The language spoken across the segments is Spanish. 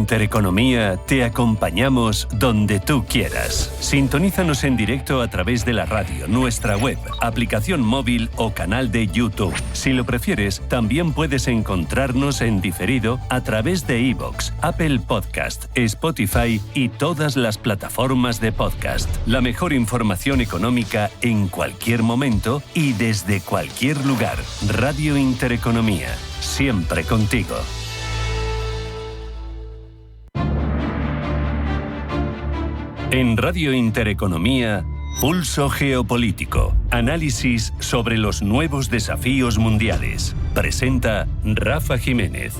Intereconomía te acompañamos donde tú quieras. Sintonízanos en directo a través de la radio, nuestra web, aplicación móvil o canal de YouTube. Si lo prefieres, también puedes encontrarnos en diferido a través de iVoox, Apple Podcast, Spotify y todas las plataformas de podcast. La mejor información económica en cualquier momento y desde cualquier lugar. Radio Intereconomía, siempre contigo. En Radio Intereconomía, Pulso Geopolítico. Análisis sobre los nuevos desafíos mundiales. Presenta Rafa Jiménez.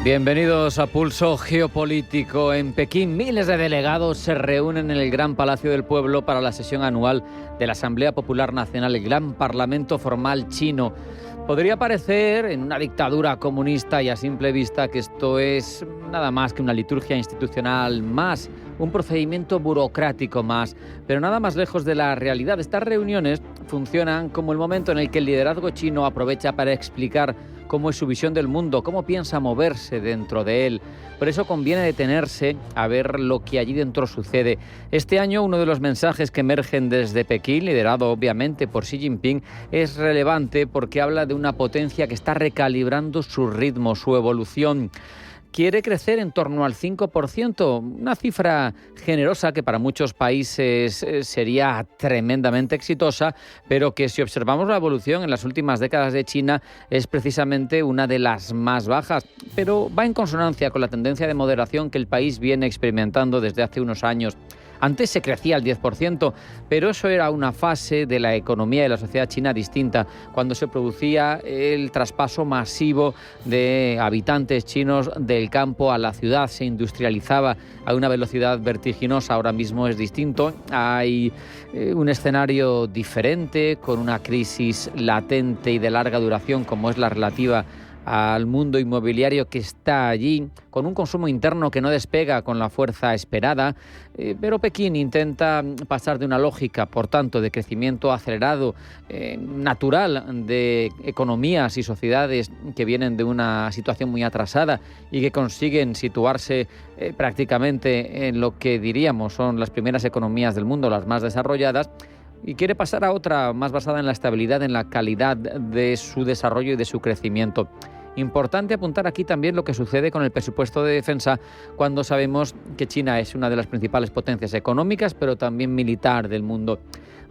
Bienvenidos a Pulso Geopolítico. En Pekín, miles de delegados se reúnen en el Gran Palacio del Pueblo para la sesión anual de la Asamblea Popular Nacional, el Gran Parlamento Formal chino. Podría parecer en una dictadura comunista y a simple vista que esto es nada más que una liturgia institucional más, un procedimiento burocrático más, pero nada más lejos de la realidad. Estas reuniones funcionan como el momento en el que el liderazgo chino aprovecha para explicar cómo es su visión del mundo, cómo piensa moverse dentro de él. Por eso conviene detenerse a ver lo que allí dentro sucede. Este año uno de los mensajes que emergen desde Pekín, liderado obviamente por Xi Jinping, es relevante porque habla de una potencia que está recalibrando su ritmo, su evolución. Quiere crecer en torno al 5%, una cifra generosa que para muchos países sería tremendamente exitosa, pero que si observamos la evolución en las últimas décadas de China es precisamente una de las más bajas, pero va en consonancia con la tendencia de moderación que el país viene experimentando desde hace unos años. Antes se crecía al 10%, pero eso era una fase de la economía y de la sociedad china distinta, cuando se producía el traspaso masivo de habitantes chinos del campo a la ciudad, se industrializaba a una velocidad vertiginosa. Ahora mismo es distinto, hay un escenario diferente, con una crisis latente y de larga duración como es la relativa al mundo inmobiliario que está allí, con un consumo interno que no despega con la fuerza esperada, pero Pekín intenta pasar de una lógica, por tanto, de crecimiento acelerado, natural, de economías y sociedades que vienen de una situación muy atrasada y que consiguen situarse prácticamente en lo que diríamos son las primeras economías del mundo, las más desarrolladas, y quiere pasar a otra más basada en la estabilidad, en la calidad de su desarrollo y de su crecimiento. Importante apuntar aquí también lo que sucede con el presupuesto de defensa cuando sabemos que China es una de las principales potencias económicas, pero también militar del mundo.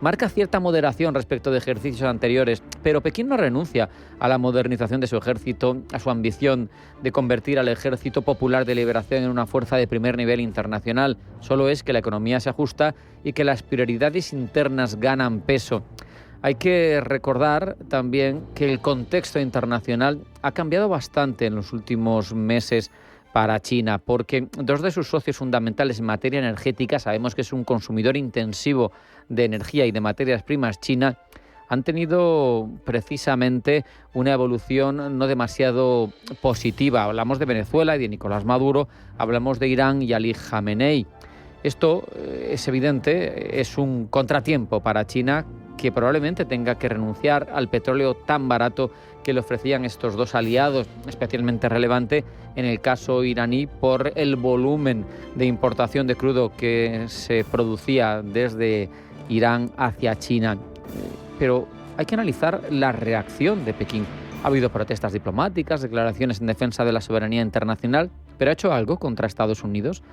Marca cierta moderación respecto de ejercicios anteriores, pero Pekín no renuncia a la modernización de su ejército, a su ambición de convertir al Ejército Popular de Liberación en una fuerza de primer nivel internacional. Solo es que la economía se ajusta y que las prioridades internas ganan peso. Hay que recordar también que el contexto internacional ha cambiado bastante en los últimos meses para China, porque dos de sus socios fundamentales en materia energética, sabemos que es un consumidor intensivo de energía y de materias primas China, han tenido precisamente una evolución no demasiado positiva. Hablamos de Venezuela y de Nicolás Maduro, hablamos de Irán y Ali Khamenei. Esto es evidente, es un contratiempo para China, que probablemente tenga que renunciar al petróleo tan barato que le ofrecían estos dos aliados, especialmente relevante en el caso iraní por el volumen de importación de crudo que se producía desde Irán hacia China. Pero hay que analizar la reacción de Pekín. Ha habido protestas diplomáticas, declaraciones en defensa de la soberanía internacional, pero ¿ha hecho algo contra Estados Unidos?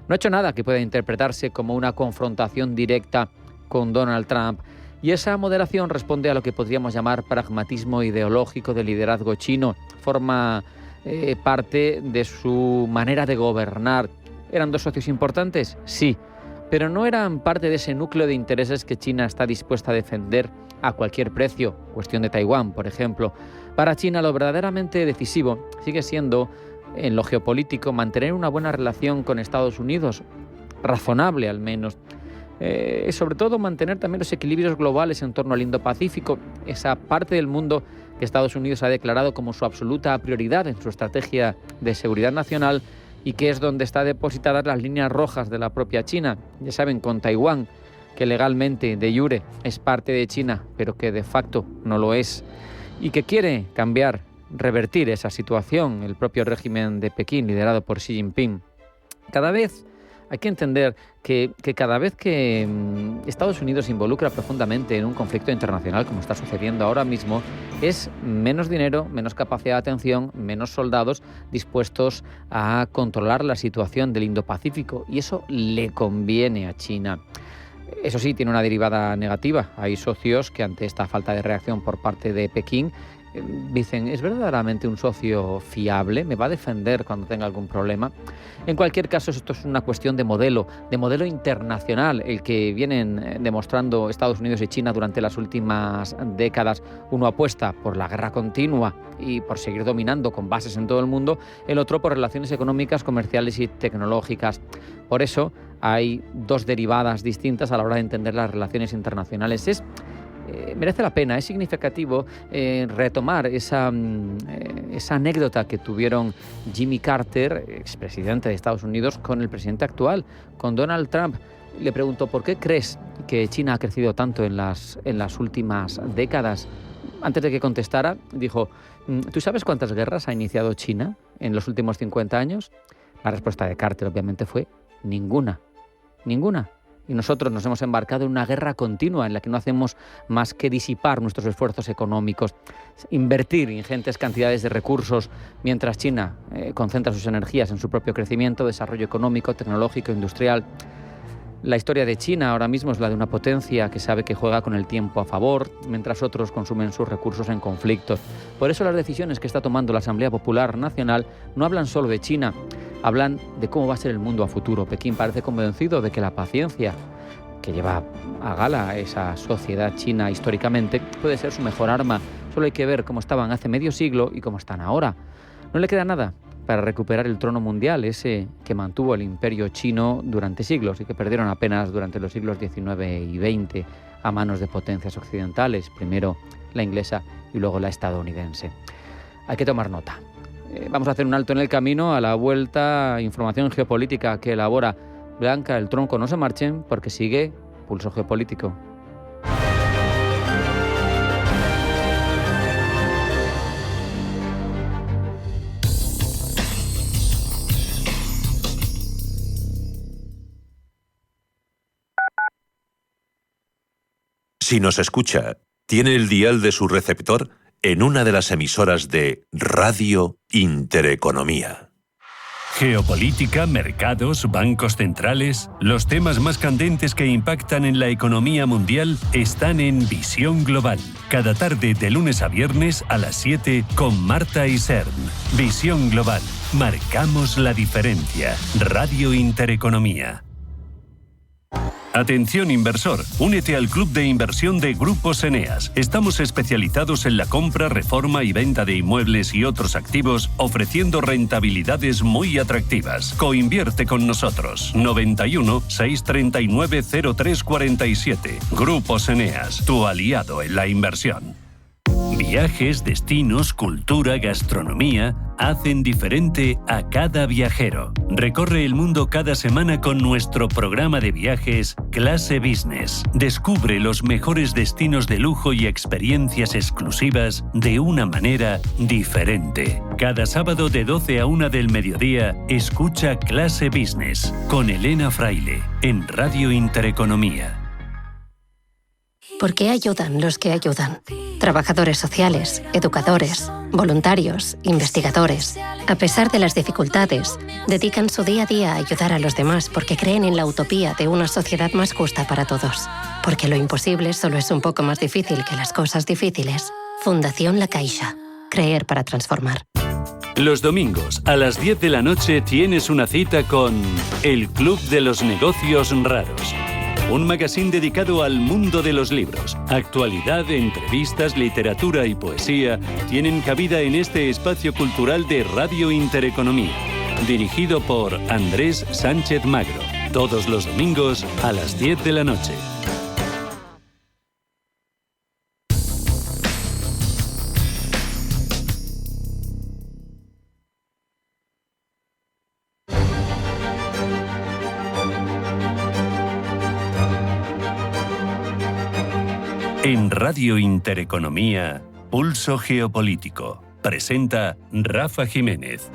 No ha hecho nada que pueda interpretarse como una confrontación directa con Donald Trump. Y esa moderación responde a lo que podríamos llamar pragmatismo ideológico del liderazgo chino. Forma parte de su manera de gobernar. ¿Eran dos socios importantes? Sí, pero no eran parte de ese núcleo de intereses que China está dispuesta a defender a cualquier precio. Cuestión de Taiwán, por ejemplo. Para China lo verdaderamente decisivo sigue siendo, en lo geopolítico, mantener una buena relación con Estados Unidos, razonable al menos. Sobre todo mantener también los equilibrios globales en torno al Indo-Pacífico, esa parte del mundo que Estados Unidos ha declarado como su absoluta prioridad en su estrategia de seguridad nacional y que es donde están depositadas las líneas rojas de la propia China. Ya saben, con Taiwán, que legalmente, de jure, es parte de China, pero que de facto no lo es, y que quiere cambiar revertir esa situación el propio régimen de Pekín, liderado por Xi Jinping. Cada vez hay que entender que cada vez que Estados Unidos se involucra profundamente en un conflicto internacional, como está sucediendo ahora mismo, es menos dinero, menos capacidad de atención, menos soldados dispuestos a controlar la situación del Indo-Pacífico, y eso le conviene a China. Eso sí, tiene una derivada negativa. Hay socios que ante esta falta de reacción por parte de Pekín dicen, ¿es verdaderamente un socio fiable? ¿Me va a defender cuando tenga algún problema? En cualquier caso, esto es una cuestión de modelo internacional, el que vienen demostrando Estados Unidos y China durante las últimas décadas. Uno apuesta por la guerra continua y por seguir dominando con bases en todo el mundo, el otro por relaciones económicas, comerciales y tecnológicas. Por eso hay dos derivadas distintas a la hora de entender las relaciones internacionales. Merece la pena, es significativo retomar esa anécdota que tuvieron Jimmy Carter, expresidente de Estados Unidos, con el presidente actual, con Donald Trump. Le preguntó, ¿por qué crees que China ha crecido tanto en las últimas décadas? Antes de que contestara, dijo, ¿tú sabes cuántas guerras ha iniciado China en los últimos 50 años? La respuesta de Carter, obviamente, fue ninguna. Y nosotros nos hemos embarcado en una guerra continua en la que no hacemos más que disipar nuestros esfuerzos económicos, invertir ingentes cantidades de recursos, mientras China concentra sus energías en su propio crecimiento, desarrollo económico, tecnológico, industrial. La historia de China ahora mismo es la de una potencia que sabe que juega con el tiempo a favor, mientras otros consumen sus recursos en conflictos. Por eso las decisiones que está tomando la Asamblea Popular Nacional no hablan solo de China, hablan de cómo va a ser el mundo a futuro. Pekín parece convencido de que la paciencia que lleva a gala esa sociedad china históricamente puede ser su mejor arma. Solo hay que ver cómo estaban hace medio siglo y cómo están ahora. No le queda nada para recuperar el trono mundial, ese que mantuvo el imperio chino durante siglos y que perdieron apenas durante los siglos XIX y XX a manos de potencias occidentales, primero la inglesa y luego la estadounidense. Hay que tomar nota. Vamos a hacer un alto en el camino. A la vuelta, información geopolítica que elabora Blanca del Tronco. No se marchen porque sigue Pulso Geopolítico. Si nos escucha, tiene el dial de su receptor en una de las emisoras de Radio Intereconomía. Geopolítica, mercados, bancos centrales, los temas más candentes que impactan en la economía mundial están en Visión Global. Cada tarde de lunes a viernes a las 7 con Marta Isern. Visión Global. Marcamos la diferencia. Radio Intereconomía. Atención inversor, únete al club de inversión de Grupos Eneas. Estamos especializados en la compra, reforma y venta de inmuebles y otros activos, ofreciendo rentabilidades muy atractivas. Coinvierte con nosotros. 91 639 0347. Grupos Eneas, tu aliado en la inversión. Viajes, destinos, cultura, gastronomía hacen diferente a cada viajero. Recorre el mundo cada semana con nuestro programa de viajes Clase Business. Descubre los mejores destinos de lujo y experiencias exclusivas de una manera diferente. Cada sábado de 12 a 1 del mediodía, escucha Clase Business con Elena Fraile en Radio Intereconomía. ¿Por qué ayudan los que ayudan? Trabajadores sociales, educadores, voluntarios, investigadores. A pesar de las dificultades, dedican su día a día a ayudar a los demás porque creen en la utopía de una sociedad más justa para todos. Porque lo imposible solo es un poco más difícil que las cosas difíciles. Fundación La Caixa. Creer para transformar. Los domingos a las 10 de la noche tienes una cita con El Club de los Negocios Raros. Un magazine dedicado al mundo de los libros. Actualidad, entrevistas, literatura y poesía tienen cabida en este espacio cultural de Radio Intereconomía. Dirigido por Andrés Sánchez Magro. Todos los domingos a las 10 de la noche. En Radio Intereconomía, Pulso Geopolítico. Presenta Rafa Jiménez.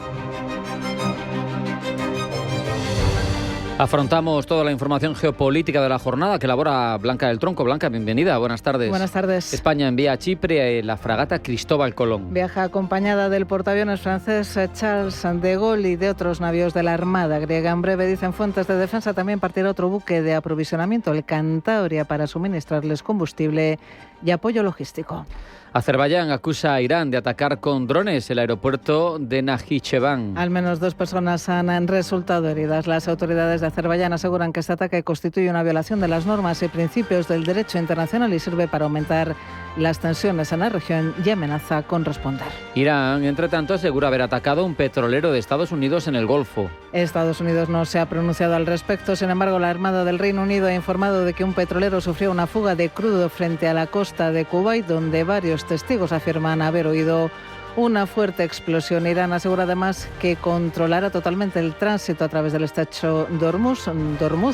Afrontamos toda la información geopolítica de la jornada que elabora Blanca del Tronco. Blanca, bienvenida, buenas tardes. Buenas tardes. España envía a Chipre la fragata Cristóbal Colón. Viaja acompañada del portaaviones francés Charles de Gaulle y de otros navíos de la Armada griega. En breve, dicen fuentes de defensa, también partirá otro buque de aprovisionamiento, el Cantabria, para suministrarles combustible y apoyo logístico. Azerbaiyán acusa a Irán de atacar con drones el aeropuerto de Najicheván. Al menos 2 personas han resultado heridas. Las autoridades de Azerbaiyán aseguran que este ataque constituye una violación de las normas y principios del derecho internacional y sirve para aumentar las tensiones en la región y amenaza con responder. Irán, entre tanto, asegura haber atacado un petrolero de Estados Unidos en el Golfo. Estados Unidos no se ha pronunciado al respecto. Sin embargo, la Armada del Reino Unido ha informado de que un petrolero sufrió una fuga de crudo frente a la costa de Kuwait, donde varios testigos afirman haber oído una fuerte explosión. Irán asegura además que controlará totalmente el tránsito a través del estrecho de Hormuz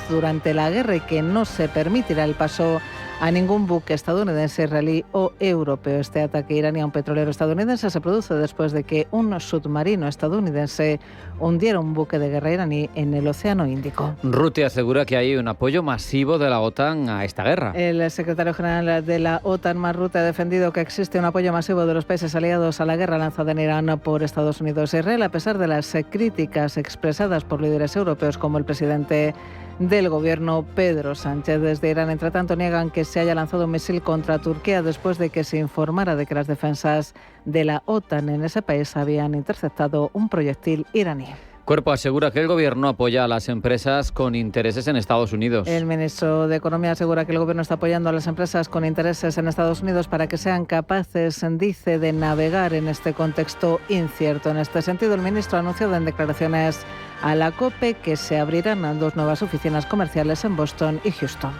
durante la guerra y que no se permitirá el paso a ningún buque estadounidense, israelí o europeo. Este ataque iraní a un petrolero estadounidense se produce después de que un submarino estadounidense hundiera un buque de guerra iraní en el Océano Índico. Rutte asegura que hay un apoyo masivo de la OTAN a esta guerra. El secretario general de la OTAN, Mark Rutte, ha defendido que existe un apoyo masivo de los países aliados a la guerra lanzada en Irán por Estados Unidos e Israel, a pesar de las críticas expresadas por líderes europeos como el presidente del gobierno Pedro Sánchez. Desde Irán, entre tanto, niegan que se haya lanzado un misil contra Turquía después de que se informara de que las defensas de la OTAN en ese país habían interceptado un proyectil iraní. Cuerpo asegura que el gobierno apoya a las empresas con intereses en Estados Unidos. El ministro de Economía asegura que el gobierno está apoyando a las empresas con intereses en Estados Unidos para que sean capaces, dice, de navegar en este contexto incierto. En este sentido, el ministro ha anunciado en declaraciones a la COPE que se abrirán 2 nuevas oficinas comerciales en Boston y Houston.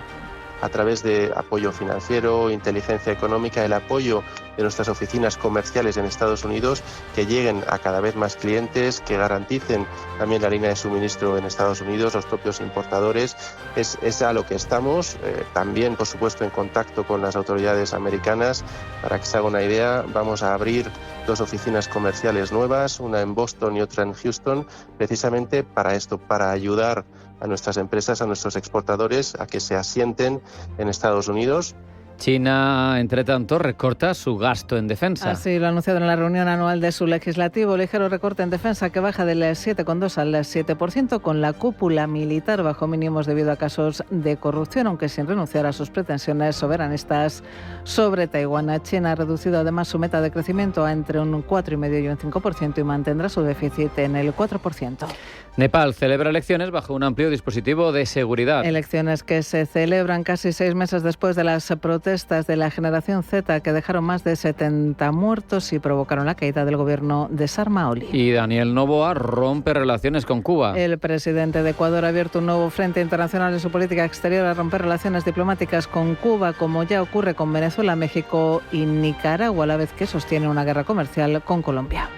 A través de apoyo financiero, inteligencia económica, el apoyo de nuestras oficinas comerciales en Estados Unidos, que lleguen a cada vez más clientes, que garanticen también la línea de suministro en Estados Unidos, los propios importadores. Es a lo que estamos, también por supuesto en contacto con las autoridades americanas. Para que se haga una idea, vamos a abrir 2 oficinas comerciales nuevas, una en Boston y otra en Houston, precisamente para esto, para ayudar a nuestras empresas, a nuestros exportadores, a que se asienten en Estados Unidos. China, entre tanto, recorta su gasto en defensa. Así lo ha anunciado en la reunión anual de su legislativo. Ligero recorte en defensa que baja del 7,2 al 7%, con la cúpula militar bajo mínimos debido a casos de corrupción, aunque sin renunciar a sus pretensiones soberanistas sobre Taiwán. China ha reducido además su meta de crecimiento a entre un 4,5% y un 5% y mantendrá su déficit en el 4%. Nepal celebra elecciones bajo un amplio dispositivo de seguridad. Elecciones que se celebran casi 6 meses después de las protestas de la generación Z que dejaron más de 70 muertos y provocaron la caída del gobierno de Sarmaoli. Y Daniel Noboa rompe relaciones con Cuba. El presidente de Ecuador ha abierto un nuevo frente internacional en su política exterior a romper relaciones diplomáticas con Cuba, como ya ocurre con Venezuela, México y Nicaragua, a la vez que sostiene una guerra comercial con Colombia.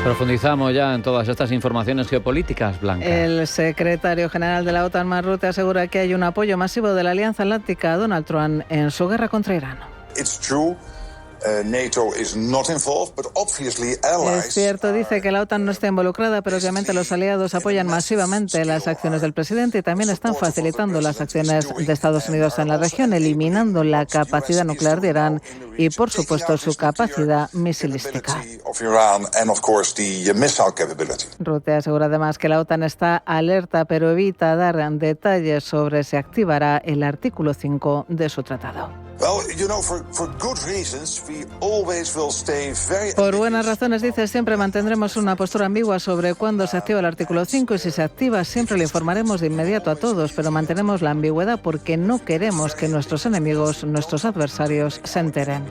Profundizamos ya en todas estas informaciones geopolíticas, Blanca. El secretario general de la OTAN, Mark Rutte, asegura que hay un apoyo masivo de la Alianza Atlántica a Donald Trump en su guerra contra Irán. Es cierto, dice que la OTAN no está involucrada, pero obviamente los aliados apoyan masivamente las acciones del presidente y también están facilitando las acciones de Estados Unidos en la región, eliminando la capacidad nuclear de Irán y, por supuesto, su capacidad misilística. Rutte asegura además que la OTAN está alerta, pero evita dar detalles sobre si activará el artículo 5 de su tratado. Por buenas razones, dice, siempre mantendremos una postura ambigua sobre cuándo se activa el artículo 5 y si se activa siempre le informaremos de inmediato a todos, pero mantenemos la ambigüedad porque no queremos que nuestros enemigos, nuestros adversarios, se enteren.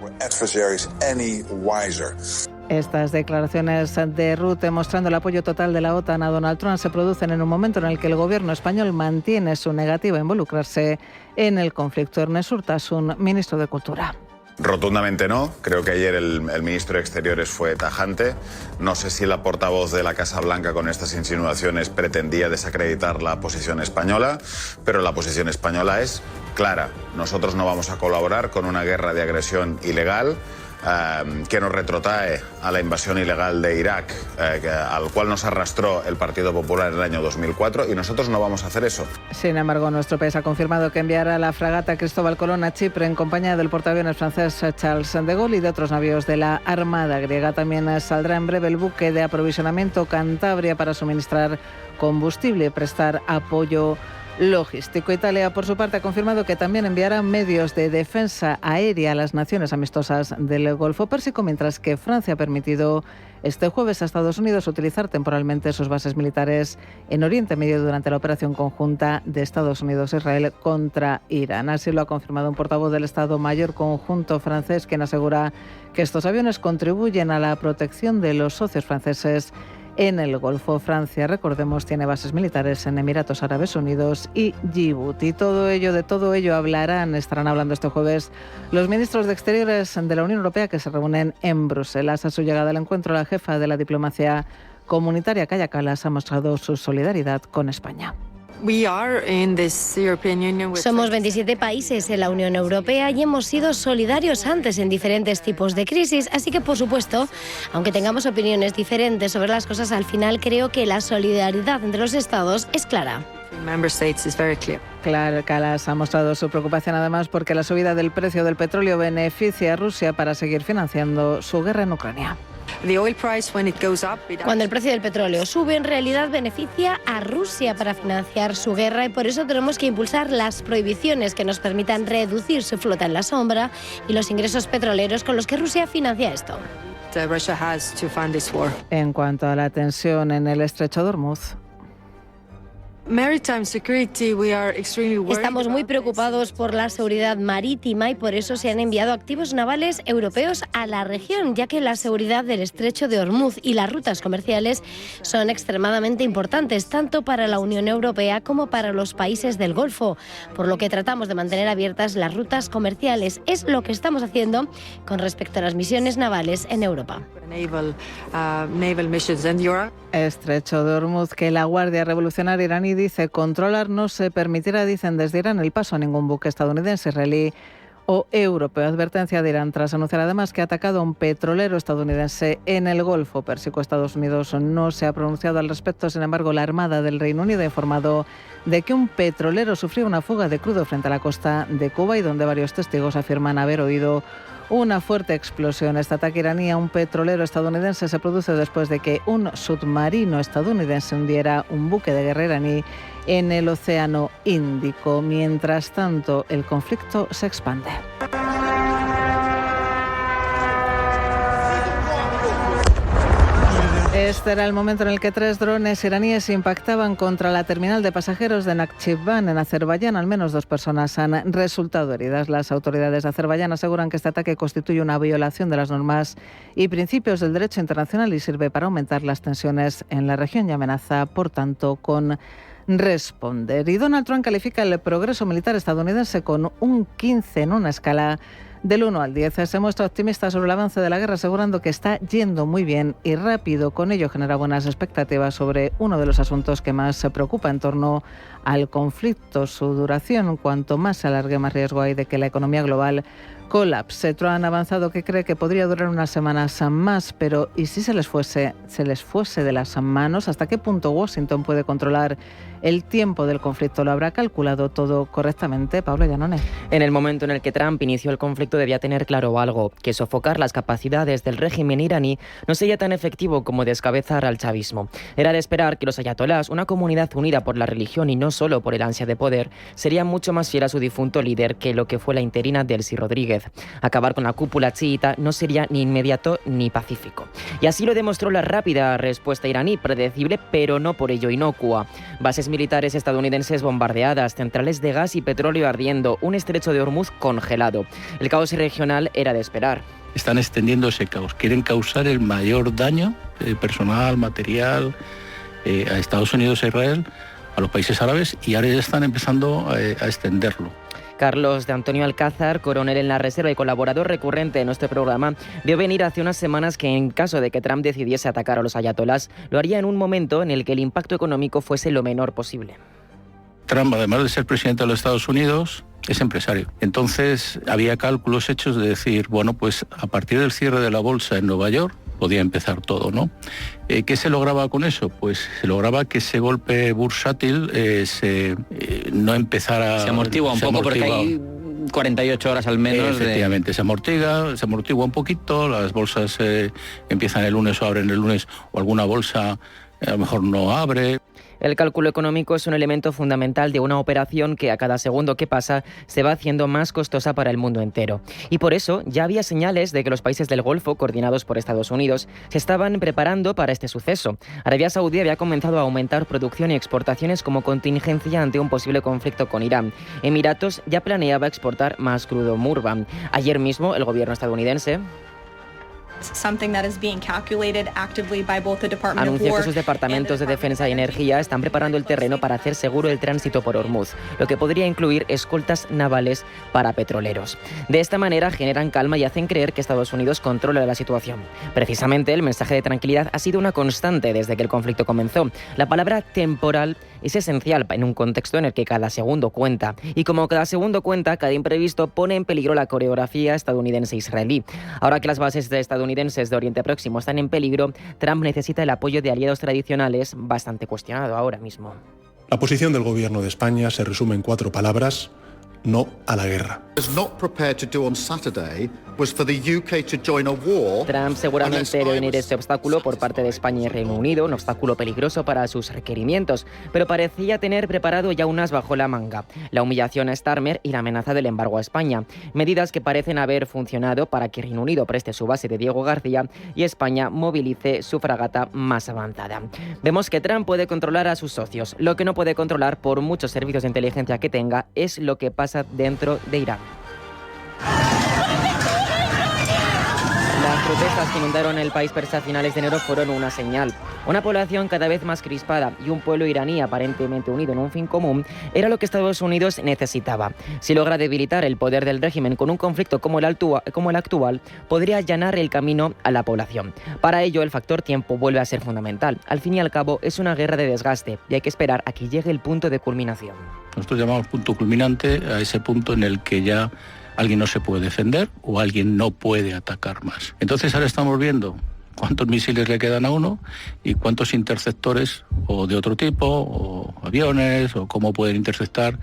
Estas declaraciones de Rutte mostrando el apoyo total de la OTAN a Donald Trump se producen en un momento en el que el gobierno español mantiene su negativa a involucrarse en el conflicto. Ernest Urtasun, ministro de Cultura. Rotundamente no. Creo que ayer el ministro de Exteriores fue tajante. No sé si la portavoz de la Casa Blanca con estas insinuaciones pretendía desacreditar la posición española, pero la posición española es clara. Nosotros no vamos a colaborar con una guerra de agresión ilegal que nos retrotrae a la invasión ilegal de Irak, al cual nos arrastró el Partido Popular en el año 2004, y nosotros no vamos a hacer eso. Sin embargo, nuestro país ha confirmado que enviará la fragata Cristóbal Colón a Chipre en compañía del portaaviones francés Charles de Gaulle y de otros navíos de la Armada griega. También saldrá en breve el buque de aprovisionamiento Cantabria para suministrar combustible y prestar apoyo logístico. Italia, por su parte, ha confirmado que también enviará medios de defensa aérea a las naciones amistosas del Golfo Pérsico, mientras que Francia ha permitido este jueves a Estados Unidos utilizar temporalmente sus bases militares en Oriente Medio durante la operación conjunta de Estados Unidos-Israel contra Irán. Así lo ha confirmado un portavoz del Estado Mayor Conjunto francés, quien asegura que estos aviones contribuyen a la protección de los socios franceses en el Golfo. Francia, recordemos, tiene bases militares en Emiratos Árabes Unidos y Djibouti. De todo ello estarán hablando este jueves los ministros de Exteriores de la Unión Europea que se reúnen en Bruselas. A su llegada al encuentro, la jefa de la diplomacia comunitaria, Kaja Kallas, ha mostrado su solidaridad con España. Somos 27 países en la Unión Europea y hemos sido solidarios antes en diferentes tipos de crisis, así que, por supuesto, aunque tengamos opiniones diferentes sobre las cosas, al final creo que la solidaridad entre los Estados es clara. Claro, Kallas ha mostrado su preocupación además porque la subida del precio del petróleo beneficia a Rusia para seguir financiando su guerra en Ucrania. Cuando el precio del petróleo sube, en realidad beneficia a Rusia para financiar su guerra, y por eso tenemos que impulsar las prohibiciones que nos permitan reducir su flota en la sombra y los ingresos petroleros con los que Rusia financia esto. En cuanto a la tensión en el estrecho de Hormuz, estamos muy preocupados por la seguridad marítima y por eso se han enviado activos navales europeos a la región, ya que la seguridad del estrecho de Hormuz y las rutas comerciales son extremadamente importantes, tanto para la Unión Europea como para los países del Golfo, por lo que tratamos de mantener abiertas las rutas comerciales. Es lo que estamos haciendo con respecto a las misiones navales en Europa. Estrecho de Hormuz, que la Guardia Revolucionaria iraní dice controlar. No se permitirá, dicen desde Irán, el paso a ningún buque estadounidense, israelí o europeo. Advertencia de Irán tras anunciar además que ha atacado a un petrolero estadounidense en el Golfo Pérsico. Estados Unidos no se ha pronunciado al respecto. Sin embargo, la Armada del Reino Unido ha informado de que un petrolero sufrió una fuga de crudo frente a la costa de Kuwait, donde varios testigos afirman haber oído una fuerte explosión. Este ataque iraní a un petrolero estadounidense se produce después de que un submarino estadounidense hundiera un buque de guerra iraní en el Océano Índico. Mientras tanto, el conflicto se expande. Este era el momento en el que 3 drones iraníes impactaban contra la terminal de pasajeros de Nakhchivan, en Azerbaiyán. Al menos 2 personas han resultado heridas. Las autoridades de Azerbaiyán aseguran que este ataque constituye una violación de las normas y principios del derecho internacional y sirve para aumentar las tensiones en la región y amenaza, por tanto, con responder. Y Donald Trump califica el progreso militar estadounidense con un 15 en una escala del 1 al 10. Se muestra optimista sobre el avance de la guerra, asegurando que está yendo muy bien y rápido. Con ello genera buenas expectativas sobre uno de los asuntos que más se preocupa en torno al conflicto, su duración. Cuanto más se alargue, más riesgo hay de que la economía global colapse. Trump ha avanzado que cree que podría durar unas semanas más, pero ¿y si se les fuese de las manos? ¿Hasta qué punto Washington puede controlar el tiempo del conflicto? ¿Lo habrá calculado todo correctamente? Pablo Llanones. En el momento en el que Trump inició el conflicto debía tener claro algo, que sofocar las capacidades del régimen iraní no sería tan efectivo como descabezar al chavismo. Era de esperar que los ayatolás, una comunidad unida por la religión y no solo por el ansia de poder, serían mucho más fiel a su difunto líder que lo que fue la interina Delcy Rodríguez. Acabar con la cúpula chiita no sería ni inmediato ni pacífico. Y así lo demostró la rápida respuesta iraní, predecible pero no por ello inocua. Bases militares estadounidenses bombardeadas, centrales de gas y petróleo ardiendo, un estrecho de Hormuz congelado. El caos regional era de esperar. Están extendiendo ese caos. Quieren causar el mayor daño personal, material, a Estados Unidos e Israel, a los países árabes, y ahora ya están empezando a extenderlo. Carlos de Antonio Alcázar, coronel en la reserva y colaborador recurrente en nuestro programa, vio venir hace unas semanas que en caso de que Trump decidiese atacar a los ayatolás, lo haría en un momento en el que el impacto económico fuese lo menor posible. Trump, además de ser presidente de los Estados Unidos, es empresario. Entonces había cálculos hechos de decir, bueno, pues a partir del cierre de la bolsa en Nueva York podía empezar todo, ¿no? ¿Qué se lograba con eso? Pues se lograba que ese golpe bursátil no empezara... Se amortigua un poco porque hay 48 horas al menos. Efectivamente, se amortigua un poquito, las bolsas empiezan el lunes o abren el lunes, o alguna bolsa a lo mejor no abre. El cálculo económico es un elemento fundamental de una operación que a cada segundo que pasa se va haciendo más costosa para el mundo entero. Y por eso ya había señales de que los países del Golfo, coordinados por Estados Unidos, se estaban preparando para este suceso. Arabia Saudí había comenzado a aumentar producción y exportaciones como contingencia ante un posible conflicto con Irán. Emiratos ya planeaba exportar más crudo Murba. Ayer mismo el gobierno estadounidense anunció que sus departamentos de defensa y energía están preparando el terreno para hacer seguro el tránsito por Hormuz, lo que podría incluir escoltas navales para petroleros. De esta manera generan calma y hacen creer que Estados Unidos controla la situación. Precisamente el mensaje de tranquilidad ha sido una constante desde que el conflicto comenzó. La palabra temporal es esencial en un contexto en el que cada segundo cuenta. Y como cada segundo cuenta, cada imprevisto pone en peligro la coreografía estadounidense-israelí. Ahora que las bases estadounidenses de Oriente Próximo están en peligro, Trump necesita el apoyo de aliados tradicionales, bastante cuestionado ahora mismo. La posición del gobierno de España se resume en 4 palabras: no a la guerra. Trump seguramente ve venir este obstáculo por parte de España y Reino Unido, un obstáculo peligroso para sus requerimientos, pero parecía tener preparado ya un as bajo la manga: la humillación a Starmer y la amenaza del embargo a España, medidas que parecen haber funcionado para que Reino Unido preste su base de Diego García y España movilice su fragata más avanzada. Vemos que Trump puede controlar a sus socios. Lo que no puede controlar, por muchos servicios de inteligencia que tenga, es lo que pasa dentro de Irán. Las protestas que inundaron el país persa a finales de enero fueron una señal. Una población cada vez más crispada y un pueblo iraní aparentemente unido en un fin común era lo que Estados Unidos necesitaba. Si logra debilitar el poder del régimen con un conflicto como el actual, podría allanar el camino a la población. Para ello, el factor tiempo vuelve a ser fundamental. Al fin y al cabo, es una guerra de desgaste y hay que esperar a que llegue el punto de culminación. Nosotros llamamos punto culminante a ese punto en el que ya alguien no se puede defender o alguien no puede atacar más. Entonces ahora estamos viendo cuántos misiles le quedan a uno y cuántos interceptores o de otro tipo, o aviones, o cómo pueden interceptar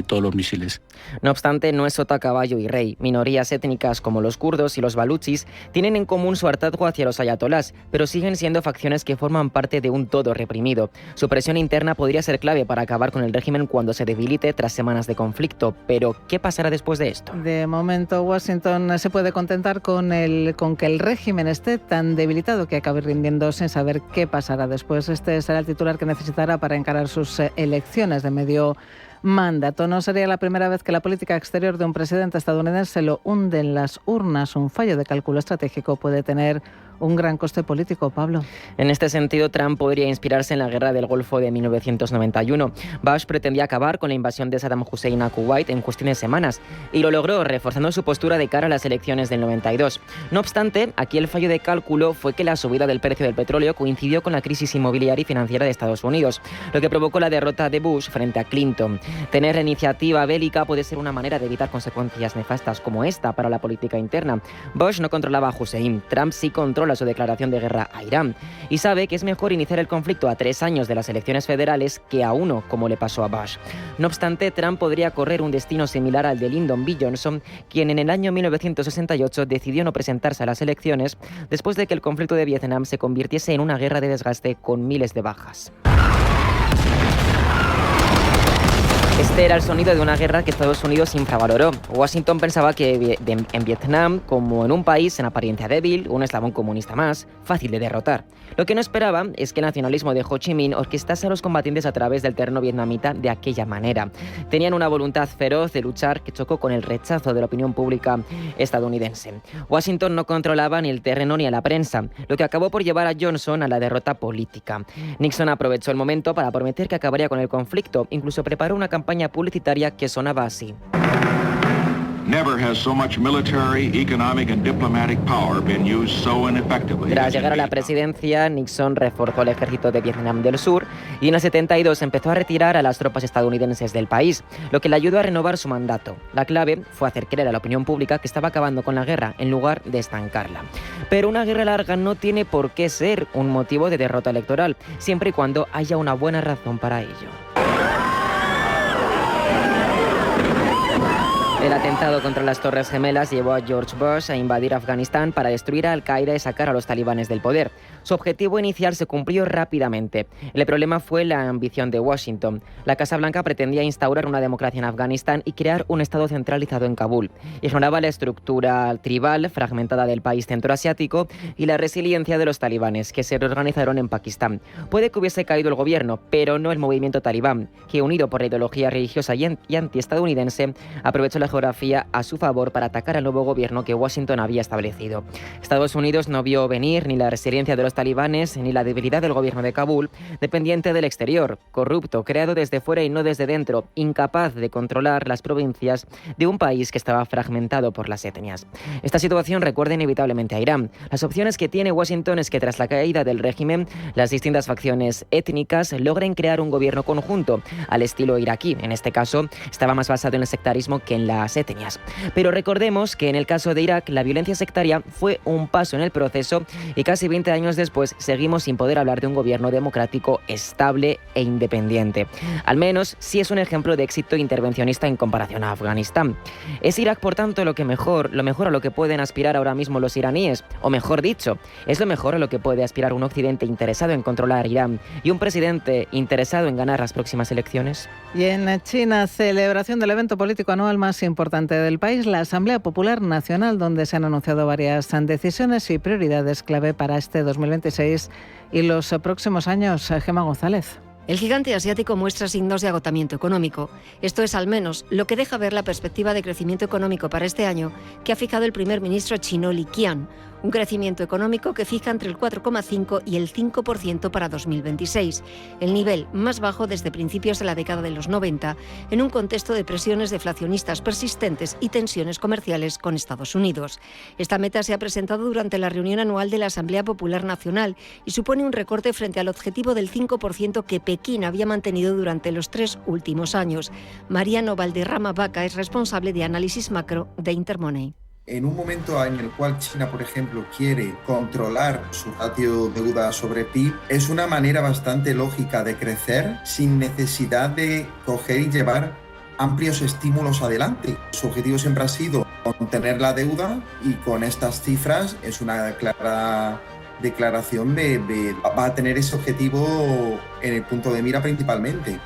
todos los misiles. No obstante, no es sota, caballo y rey. Minorías étnicas como los kurdos y los baluchis tienen en común su hartazgo hacia los ayatolás, pero siguen siendo facciones que forman parte de un todo reprimido. Su presión interna podría ser clave para acabar con el régimen cuando se debilite tras semanas de conflicto. Pero, ¿qué pasará después de esto? De momento, Washington se puede contentar con que el régimen esté tan debilitado que acabe rindiendo sin saber qué pasará después. Este será el titular que necesitará para encarar sus elecciones de medio mandato. No sería la primera vez que la política exterior de un presidente estadounidense lo hunde en las urnas. Un fallo de cálculo estratégico puede tener un gran coste político, Pablo. En este sentido, Trump podría inspirarse en la Guerra del Golfo de 1991. Bush pretendía acabar con la invasión de Saddam Hussein a Kuwait en cuestión de semanas y lo logró reforzando su postura de cara a las elecciones del 92. No obstante, aquí el fallo de cálculo fue que la subida del precio del petróleo coincidió con la crisis inmobiliaria y financiera de Estados Unidos, lo que provocó la derrota de Bush frente a Clinton. Tener la iniciativa bélica puede ser una manera de evitar consecuencias nefastas como esta para la política interna. Bush no controlaba a Hussein, Trump sí controla su declaración de guerra a Irán y sabe que es mejor iniciar el conflicto a 3 años de las elecciones federales que a 1, como le pasó a Bush. No obstante, Trump podría correr un destino similar al de Lyndon B. Johnson, quien en el año 1968 decidió no presentarse a las elecciones después de que el conflicto de Vietnam se convirtiese en una guerra de desgaste con miles de bajas. Este era el sonido de una guerra que Estados Unidos infravaloró. Washington pensaba que en Vietnam, como en un país en apariencia débil, un eslabón comunista más, fácil de derrotar. Lo que no esperaba es que el nacionalismo de Ho Chi Minh orquestase a los combatientes a través del terreno vietnamita de aquella manera. Tenían una voluntad feroz de luchar que chocó con el rechazo de la opinión pública estadounidense. Washington no controlaba ni el terreno ni a la prensa, lo que acabó por llevar a Johnson a la derrota política. Nixon aprovechó el momento para prometer que acabaría con el conflicto, incluso preparó una campaña publicitaria que sonaba así. Never has so much military, economic and diplomatic power been used so ineffectively. Tras llegar a la presidencia, Nixon reforzó el ejército de Vietnam del Sur y en el 72 empezó a retirar a las tropas estadounidenses del país, lo que le ayudó a renovar su mandato. La clave fue hacer creer a la opinión pública que estaba acabando con la guerra en lugar de estancarla. Pero una guerra larga no tiene por qué ser un motivo de derrota electoral, siempre y cuando haya una buena razón para ello. El atentado contra las Torres Gemelas llevó a George Bush a invadir Afganistán para destruir a Al-Qaeda y sacar a los talibanes del poder. Su objetivo inicial se cumplió rápidamente. El problema fue la ambición de Washington. La Casa Blanca pretendía instaurar una democracia en Afganistán y crear un estado centralizado en Kabul. Ignoraba la estructura tribal fragmentada del país centroasiático y la resiliencia de los talibanes, que se reorganizaron en Pakistán. Puede que hubiese caído el gobierno, pero no el movimiento talibán, que unido por la ideología religiosa y antiestadounidense, aprovechó la geografía a su favor para atacar al nuevo gobierno que Washington había establecido. Estados Unidos no vio venir ni la resiliencia de los talibanes ni la debilidad del gobierno de Kabul, dependiente del exterior, corrupto, creado desde fuera y no desde dentro, incapaz de controlar las provincias de un país que estaba fragmentado por las etnias. Esta situación recuerda inevitablemente a Irán. Las opciones que tiene Washington es que tras la caída del régimen, las distintas facciones étnicas logren crear un gobierno conjunto, al estilo iraquí. En este caso, estaba más basado en el sectarismo que en las etnias. Pero recordemos que en el caso de Irak, la violencia sectaria fue un paso en el proceso y casi 20 años después seguimos sin poder hablar de un gobierno democrático estable e independiente. Al menos sí es un ejemplo de éxito intervencionista en comparación a Afganistán. ¿Es Irak, por tanto, lo mejor a lo que pueden aspirar ahora mismo los iraníes? O mejor dicho, ¿es lo mejor a lo que puede aspirar un Occidente interesado en controlar Irán y un presidente interesado en ganar las próximas elecciones? Y en China, celebración del evento político anual más importante del país, la Asamblea Popular Nacional, donde se han anunciado varias decisiones y prioridades clave para este 2026 y los próximos años. Gemma González. El gigante asiático muestra signos de agotamiento económico. Esto es al menos lo que deja ver la perspectiva de crecimiento económico para este año que ha fijado el primer ministro chino Li Qiang. Un crecimiento económico que fija entre el 4,5 y el 5% para 2026, el nivel más bajo desde principios de la década de los 90, en un contexto de presiones deflacionistas persistentes y tensiones comerciales con Estados Unidos. Esta meta se ha presentado durante la reunión anual de la Asamblea Popular Nacional y supone un recorte frente al objetivo del 5% que Pekín había mantenido durante los 3 últimos años. Mariano Valderrama Vaca es responsable de análisis macro de Intermoney. En un momento en el cual China, por ejemplo, quiere controlar su ratio deuda sobre PIB, es una manera bastante lógica de crecer sin necesidad de coger y llevar amplios estímulos adelante. Su objetivo siempre ha sido contener la deuda y con estas cifras es una clara declaración de va a tener ese objetivo en el punto de mira principalmente.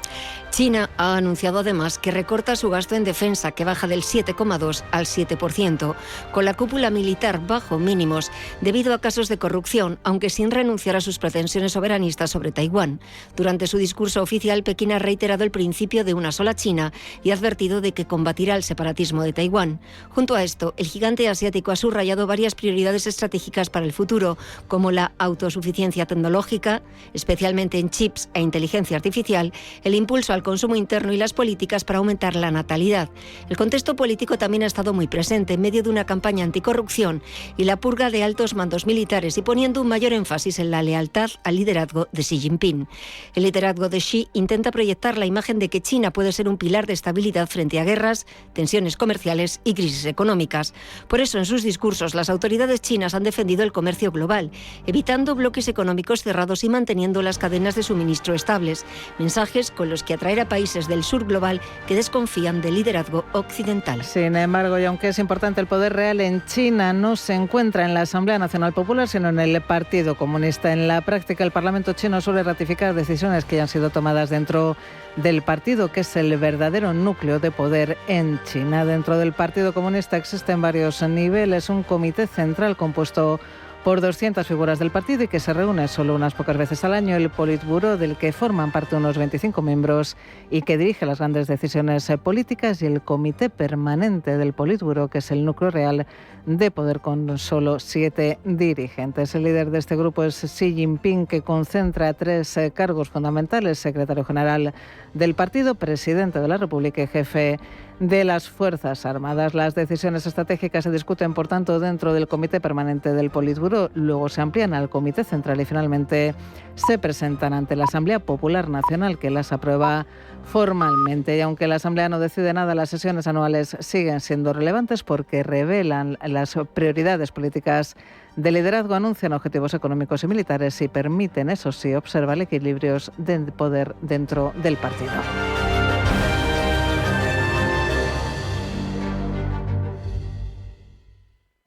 China ha anunciado además que recorta su gasto en defensa, que baja del 7,2 al 7%, con la cúpula militar bajo mínimos debido a casos de corrupción, aunque sin renunciar a sus pretensiones soberanistas sobre Taiwán. Durante su discurso oficial, Pekín ha reiterado el principio de una sola China y ha advertido de que combatirá el separatismo de Taiwán. Junto a esto, el gigante asiático ha subrayado varias prioridades estratégicas para el futuro, como la autosuficiencia tecnológica, especialmente en chips e inteligencia artificial, el impulso al consumo interno y las políticas para aumentar la natalidad. El contexto político también ha estado muy presente en medio de una campaña anticorrupción y la purga de altos mandos militares y poniendo un mayor énfasis en la lealtad al liderazgo de Xi Jinping. El liderazgo de Xi intenta proyectar la imagen de que China puede ser un pilar de estabilidad frente a guerras, tensiones comerciales y crisis económicas. Por eso, en sus discursos, las autoridades chinas han defendido el comercio global, evitando bloques económicos cerrados y manteniendo las cadenas de suministro estables, mensajes con los que atraer a países del sur global que desconfían del liderazgo occidental. Sin embargo, y aunque es importante el poder real en China, no se encuentra en la Asamblea Nacional Popular, sino en el Partido Comunista. En la práctica, el Parlamento chino suele ratificar decisiones que ya han sido tomadas dentro del partido, que es el verdadero núcleo de poder en China. Dentro del Partido Comunista existen varios niveles, un comité central compuesto por 200 figuras del partido y que se reúne solo unas pocas veces al año, el Politburó, del que forman parte unos 25 miembros y que dirige las grandes decisiones políticas, y el Comité Permanente del Politburó, que es el núcleo real de poder con solo 7 dirigentes. El líder de este grupo es Xi Jinping, que concentra 3 cargos fundamentales: secretario general del partido, presidente de la República y jefe de las Fuerzas Armadas. Las decisiones estratégicas se discuten, por tanto, dentro del Comité Permanente del Politburó, luego se amplían al Comité Central y finalmente se presentan ante la Asamblea Popular Nacional, que las aprueba formalmente. Y aunque la Asamblea no decide nada, las sesiones anuales siguen siendo relevantes porque revelan las prioridades políticas de liderazgo, anuncian objetivos económicos y militares y permiten, eso sí, observar equilibrios de poder dentro del partido.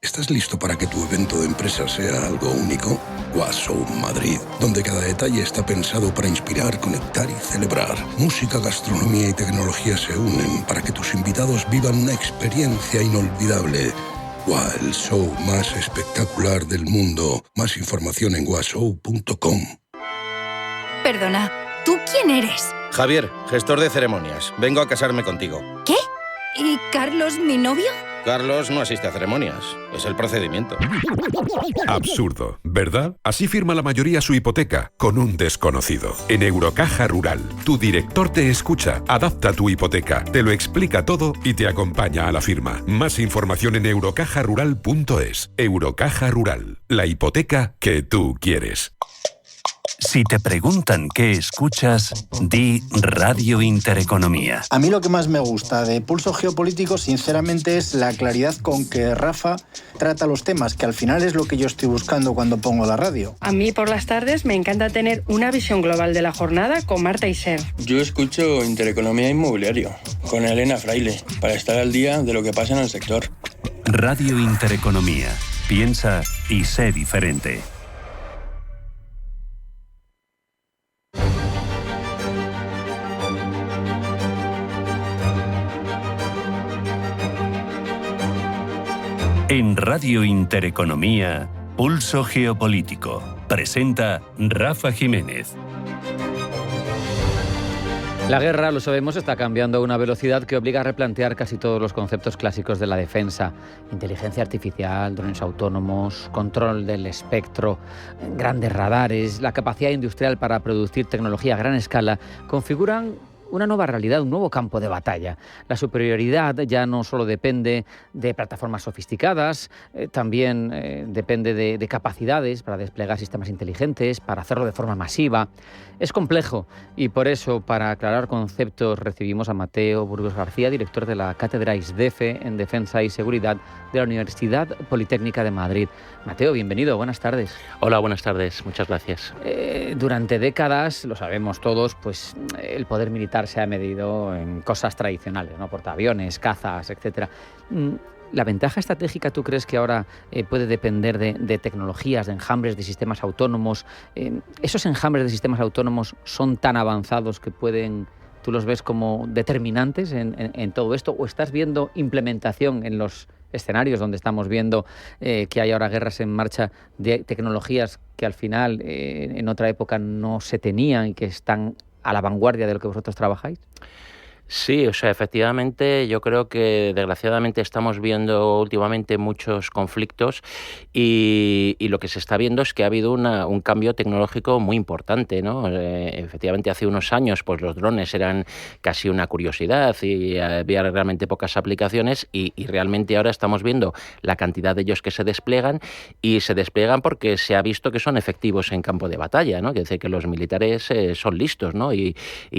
¿Estás listo para que tu evento de empresa sea algo único? WASHOW Madrid, donde cada detalle está pensado para inspirar, conectar y celebrar. Música, gastronomía y tecnología se unen para que tus invitados vivan una experiencia inolvidable. El show más espectacular del mundo. Más información en washow.com. Perdona, ¿tú quién eres? Javier, gestor de ceremonias. Vengo a casarme contigo. ¿Qué? ¿Y Carlos, mi novio? Carlos no asiste a ceremonias. Es el procedimiento. Absurdo, ¿verdad? Así firma la mayoría su hipoteca, con un desconocido. En Eurocaja Rural, tu director te escucha, adapta tu hipoteca, te lo explica todo y te acompaña a la firma. Más información en eurocajarural.es. Eurocaja Rural, la hipoteca que tú quieres. Si te preguntan qué escuchas, di Radio Intereconomía. A mí lo que más me gusta de Pulso Geopolítico, sinceramente, es la claridad con que Rafa trata los temas, que al final es lo que yo estoy buscando cuando pongo la radio. A mí por las tardes me encanta tener una visión global de la jornada con Marta Isser. Yo escucho Intereconomía Inmobiliario con Elena Fraile para estar al día de lo que pasa en el sector. Radio Intereconomía. Piensa y sé diferente. En Radio Intereconomía, Pulso Geopolítico. Presenta Rafa Jiménez. La guerra, lo sabemos, está cambiando a una velocidad que obliga a replantear casi todos los conceptos clásicos de la defensa. Inteligencia artificial, drones autónomos, control del espectro, grandes radares, la capacidad industrial para producir tecnología a gran escala configuran una nueva realidad, un nuevo campo de batalla. La superioridad ya no solo depende de plataformas sofisticadas, también depende de capacidades para desplegar sistemas inteligentes, para hacerlo de forma masiva. Es complejo y por eso, para aclarar conceptos, recibimos a Mateo Burgos García, director de la Cátedra ISDEFE en Defensa y Seguridad de la Universidad Politécnica de Madrid. Mateo, bienvenido, buenas tardes. Hola, buenas tardes, muchas gracias. Durante décadas, lo sabemos todos, pues el poder militar se ha medido en cosas tradicionales, ¿no? Portaaviones, cazas, etcétera. ¿La ventaja estratégica tú crees que ahora puede depender de tecnologías, de enjambres de sistemas autónomos? ¿Esos enjambres de sistemas autónomos son tan avanzados que tú los ves como determinantes en todo esto? ¿O estás viendo implementación en los escenarios donde estamos viendo que hay ahora guerras en marcha de tecnologías que al final en otra época no se tenían y que están a la vanguardia de lo que vosotros trabajáis? Sí, o sea, efectivamente yo creo que desgraciadamente estamos viendo últimamente muchos conflictos y lo que se está viendo es que ha habido un cambio tecnológico muy importante, ¿no? Efectivamente hace unos años pues los drones eran casi una curiosidad y había realmente pocas aplicaciones y realmente ahora estamos viendo la cantidad de ellos que se despliegan y se despliegan porque se ha visto que son efectivos en campo de batalla, ¿no? Quiere decir que los militares son listos, ¿no? Y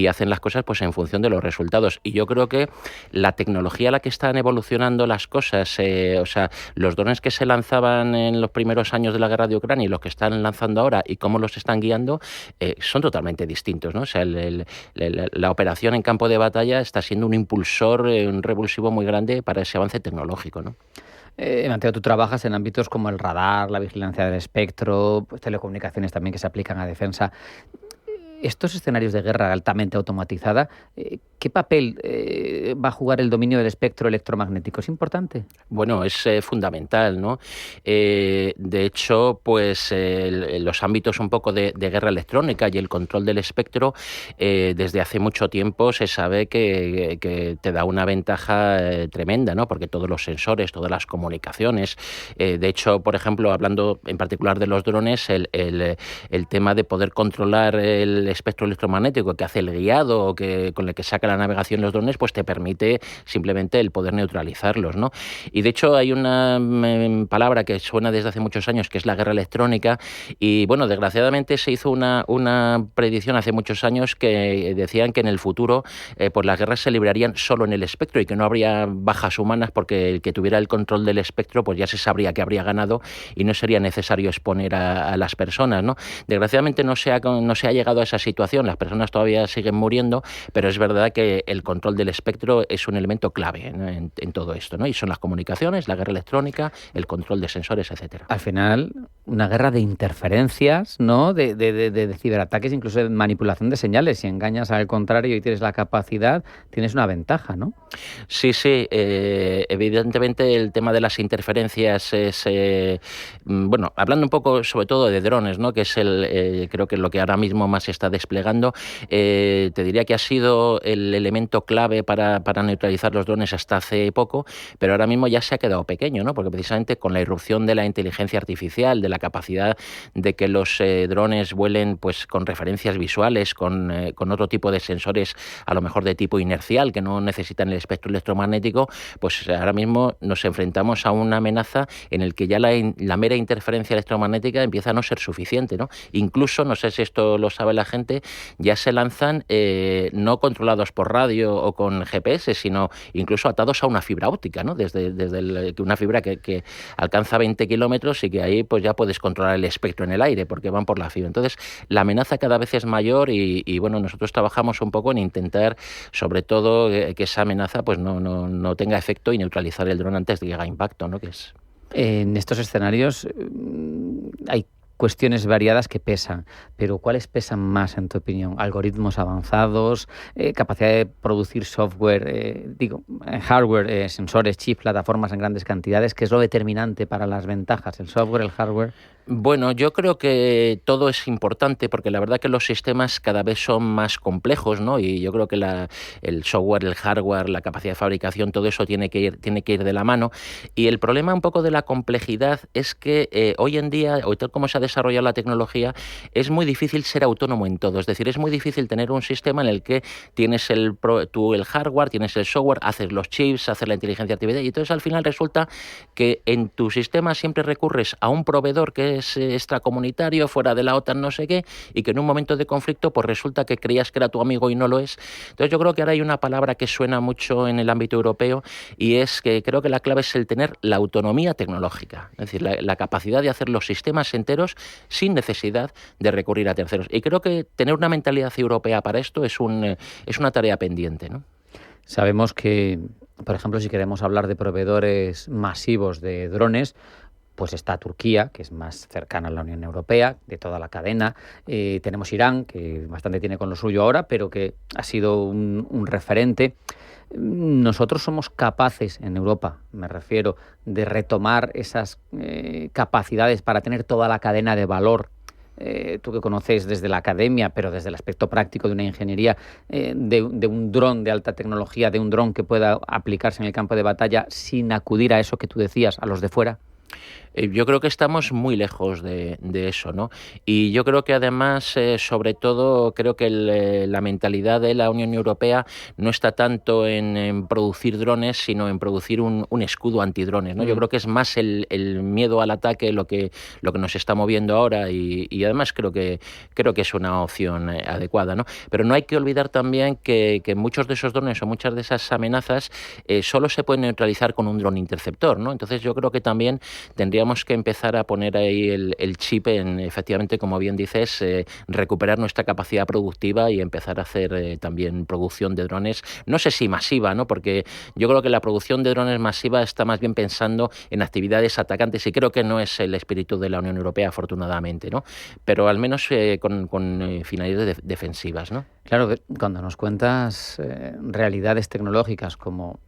hacen las cosas pues en función de los resultados. Y yo creo que la tecnología a la que están evolucionando las cosas, o sea, los drones que se lanzaban en los primeros años de la guerra de Ucrania y los que están lanzando ahora y cómo los están guiando, son totalmente distintos, ¿no? O sea, la operación en campo de batalla está siendo un impulsor, un revulsivo muy grande para ese avance tecnológico, ¿no? Mateo, tú trabajas en ámbitos como el radar, la vigilancia del espectro, pues, telecomunicaciones también que se aplican a defensa. Estos escenarios de guerra altamente automatizada, ¿qué papel va a jugar el dominio del espectro electromagnético? ¿Es importante? Bueno, es fundamental, ¿no? De hecho, pues los ámbitos un poco de guerra electrónica y el control del espectro, desde hace mucho tiempo se sabe que te da una ventaja tremenda, ¿no? Porque todos los sensores, todas las comunicaciones, de hecho, por ejemplo, hablando en particular de los drones, el tema de poder controlar el espectro electromagnético que hace el guiado o con el que saca la navegación los drones, pues te permite simplemente el poder neutralizarlos, ¿no? Y de hecho hay una palabra que suena desde hace muchos años, que es la guerra electrónica, y bueno, desgraciadamente se hizo una predicción hace muchos años que decían que en el futuro pues las guerras se librarían solo en el espectro y que no habría bajas humanas, porque el que tuviera el control del espectro pues ya se sabría que habría ganado y no sería necesario exponer a las personas, ¿no? Desgraciadamente no se ha llegado a esa situación, las personas todavía siguen muriendo, pero es verdad que el control del espectro es un elemento clave, ¿no? en todo esto, ¿no? Y son las comunicaciones, la guerra electrónica, el control de sensores, etcétera. Al final, una guerra de interferencias, ¿no? De ciberataques, incluso de manipulación de señales. Si engañas al contrario y tienes la capacidad, tienes una ventaja, ¿no? Sí, evidentemente el tema de las interferencias es, bueno, hablando un poco sobre todo de drones, ¿no? Que es creo que es lo que ahora mismo más se está desplegando, te diría que ha sido el elemento clave para neutralizar los drones hasta hace poco, pero ahora mismo ya se ha quedado pequeño, ¿no? Porque precisamente con la irrupción de la inteligencia artificial, de la capacidad de que los drones vuelen pues con referencias visuales, con otro tipo de sensores, a lo mejor de tipo inercial, que no necesitan el espectro electromagnético, pues ahora mismo nos enfrentamos a una amenaza en el que ya la mera interferencia electromagnética empieza a no ser suficiente, ¿no? Incluso, no sé si esto lo sabe la gente, ya se lanzan no controlados por radio o con GPS, sino incluso atados a una fibra óptica, ¿no? Desde una fibra que alcanza 20 kilómetros y que ahí pues ya puedes controlar el espectro en el aire porque van por la fibra. Entonces, la amenaza cada vez es mayor y bueno, nosotros trabajamos un poco en intentar, sobre todo, que esa amenaza pues no tenga efecto y neutralizar el dron antes de que haga impacto, ¿no? Que es... En estos escenarios hay cuestiones variadas que pesan, pero ¿cuáles pesan más en tu opinión? ¿Algoritmos avanzados, capacidad de producir software, hardware, sensores, chips, plataformas en grandes cantidades? ¿Qué es lo determinante para las ventajas? ¿El software, el hardware? Bueno, yo creo que todo es importante porque la verdad que los sistemas cada vez son más complejos, ¿no? Y yo creo que el software, el hardware, la capacidad de fabricación, todo eso tiene que ir de la mano. Y el problema un poco de la complejidad es que hoy en día, o tal como se ha desarrollado la tecnología, es muy difícil ser autónomo en todo. Es decir, es muy difícil tener un sistema en el que tienes el hardware, tienes el software, haces los chips, haces la inteligencia artificial y entonces al final resulta que en tu sistema siempre recurres a un proveedor que es extracomunitario, fuera de la OTAN, no sé qué, y que en un momento de conflicto pues resulta que creías que era tu amigo y no lo es. Entonces yo creo que ahora hay una palabra que suena mucho en el ámbito europeo y es que creo que la clave es el tener la autonomía tecnológica, es decir, la capacidad de hacer los sistemas enteros sin necesidad de recurrir a terceros. Y creo que tener una mentalidad europea para esto es una tarea pendiente, ¿no? Sabemos que, por ejemplo, si queremos hablar de proveedores masivos de drones, pues está Turquía, que es más cercana a la Unión Europea, de toda la cadena. Tenemos Irán, que bastante tiene con lo suyo ahora, pero que ha sido un referente. Nosotros somos capaces, en Europa, me refiero, de retomar esas capacidades para tener toda la cadena de valor. Tú que conoces desde la academia, pero desde el aspecto práctico de una ingeniería, de un dron de alta tecnología, de un dron que pueda aplicarse en el campo de batalla sin acudir a eso que tú decías, a los de fuera. Yo creo que estamos muy lejos de eso, ¿no? Y yo creo que además, sobre todo, creo que la mentalidad de la Unión Europea no está tanto en producir drones, sino en producir un escudo antidrones, ¿no? Yo creo que es más el miedo al ataque lo que nos está moviendo ahora y además creo que es una opción adecuada, ¿no? Pero no hay que olvidar también que muchos de esos drones o muchas de esas amenazas solo se pueden neutralizar con un dron interceptor, ¿no? Entonces yo creo que también tendríamos que empezar a poner ahí el chip en, efectivamente, como bien dices, recuperar nuestra capacidad productiva y empezar a hacer también producción de drones, no sé si masiva, ¿no? Porque yo creo que la producción de drones masiva está más bien pensando en actividades atacantes y creo que no es el espíritu de la Unión Europea, afortunadamente, ¿no? Pero al menos con finalidades defensivas, ¿no? Claro, cuando nos cuentas realidades tecnológicas como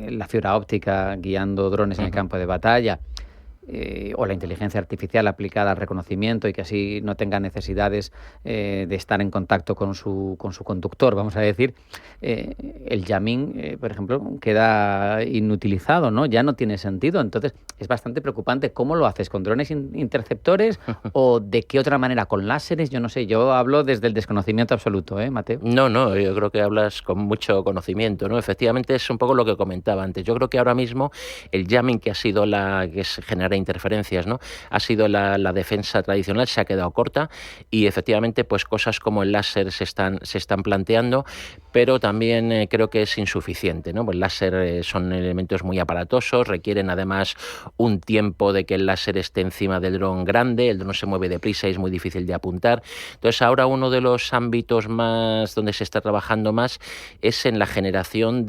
la fibra óptica guiando drones en el campo de batalla, o la inteligencia artificial aplicada al reconocimiento y que así no tenga necesidades de estar en contacto con su conductor, vamos a decir, el jamming, por ejemplo, queda inutilizado, ¿no? Ya no tiene sentido. Entonces, es bastante preocupante. ¿Cómo lo haces? ¿Con drones interceptores o de qué otra manera? ¿Con láseres? Yo no sé. Yo hablo desde el desconocimiento absoluto, Mateo? No, yo creo que hablas con mucho conocimiento, ¿no? Efectivamente, es un poco lo que comentaba antes. Yo creo que ahora mismo el jamming, que ha sido que genera interferencias, ¿no? Ha sido la defensa tradicional, se ha quedado corta y efectivamente pues cosas como el láser se están planteando, pero también creo que es insuficiente, ¿no? Pues el láser son elementos muy aparatosos, requieren además un tiempo de que el láser esté encima del dron grande, el dron se mueve deprisa y es muy difícil de apuntar. Entonces ahora uno de los ámbitos más donde se está trabajando más es en la generación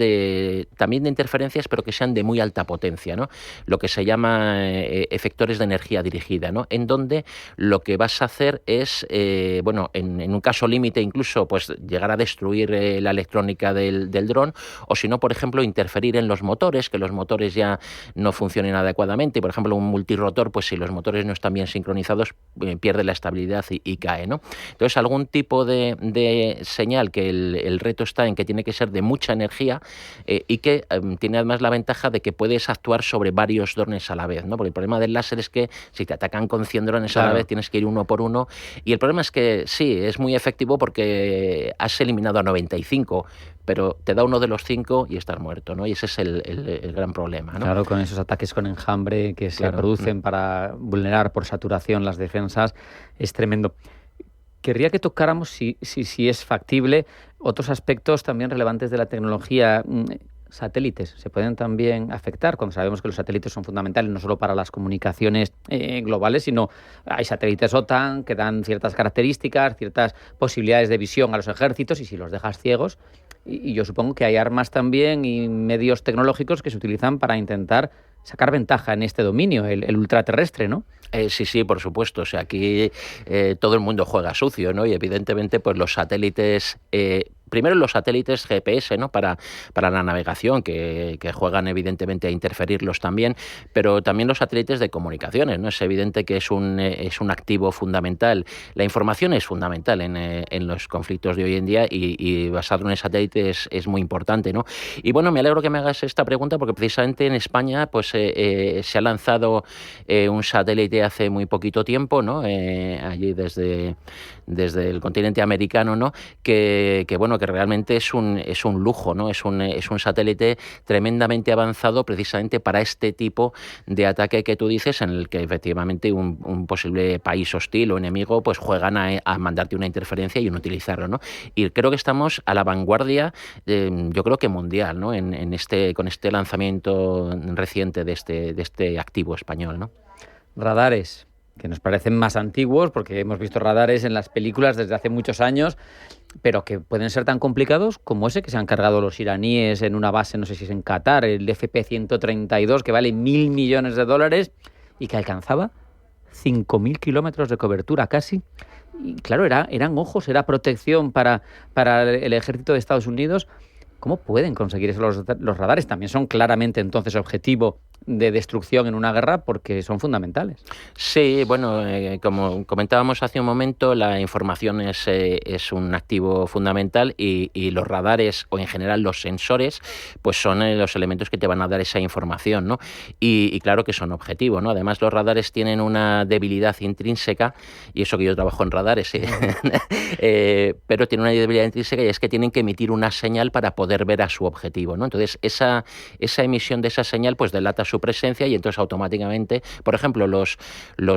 también de interferencias, pero que sean de muy alta potencia, ¿no? Lo que se llama efectores de energía dirigida, ¿no? En donde lo que vas a hacer es, en un caso límite incluso, pues llegar a destruir la electrónica del dron, o si no, por ejemplo, interferir en los motores, que los motores ya no funcionen adecuadamente. Y, por ejemplo, un multirotor, pues si los motores no están bien sincronizados, pierde la estabilidad y cae, ¿no? Entonces, algún tipo de señal, que el reto está en que tiene que ser de mucha energía y que tiene además la ventaja de que puedes actuar sobre varios drones a la vez, ¿no? Porque el problema del láser es que si te atacan con 100 drones a la vez, tienes que ir uno por uno. Y el problema es que sí, es muy efectivo porque has eliminado a 95, pero te da uno de los 5 y estás muerto, ¿no? Y ese es el gran problema, ¿no? Claro, con esos ataques con enjambre que se producen para vulnerar por saturación las defensas, es tremendo. Querría que tocáramos, si es factible, otros aspectos también relevantes de la tecnología. Satélites se pueden también afectar, cuando sabemos que los satélites son fundamentales no solo para las comunicaciones globales, sino hay satélites OTAN que dan ciertas características, ciertas posibilidades de visión a los ejércitos, y si los dejas ciegos, y yo supongo que hay armas también y medios tecnológicos que se utilizan para intentar sacar ventaja en este dominio, el ultraterrestre, ¿no? Sí, por supuesto. O sea, aquí todo el mundo juega sucio, ¿no? Y evidentemente, pues los satélites... Primero los satélites GPS, ¿no? Para la navegación, que juegan evidentemente a interferirlos también, pero también los satélites de comunicaciones, ¿no? Es evidente que es un activo fundamental. La información es fundamental en los conflictos de hoy en día y basarlo en satélites es muy importante, ¿no? Y bueno, me alegro que me hagas esta pregunta porque precisamente en España pues se ha lanzado un satélite hace muy poquito tiempo, ¿no? Allí desde el continente americano, ¿no? Que realmente es un lujo, ¿no? Es un satélite tremendamente avanzado precisamente para este tipo de ataque que tú dices, en el que efectivamente un posible país hostil o enemigo pues juegan a mandarte una interferencia y no utilizarlo, ¿no? Y creo que estamos a la vanguardia, yo creo que mundial, ¿no? Con este lanzamiento reciente de este activo español, ¿no? Radares, que nos parecen más antiguos, porque hemos visto radares en las películas desde hace muchos años, pero que pueden ser tan complicados como ese que se han cargado los iraníes en una base, no sé si es en Qatar, el FP-132, que vale $1.000 millones y que alcanzaba 5.000 kilómetros de cobertura casi. Y claro, eran ojos, era protección para el ejército de Estados Unidos. ¿Cómo pueden conseguir eso los radares? También son claramente entonces objetivo de destrucción en una guerra porque son fundamentales. Sí, bueno, como comentábamos hace un momento, la información es un activo fundamental y los radares o en general los sensores pues son los elementos que te van a dar esa información, ¿no? Y claro que son objetivo, ¿no? Además los radares tienen una debilidad intrínseca, y eso que yo trabajo en radares, pero tienen una debilidad intrínseca, y es que tienen que emitir una señal para poder ver a su objetivo, ¿no? Entonces esa emisión de esa señal pues delata su presencia, y entonces automáticamente, por ejemplo, los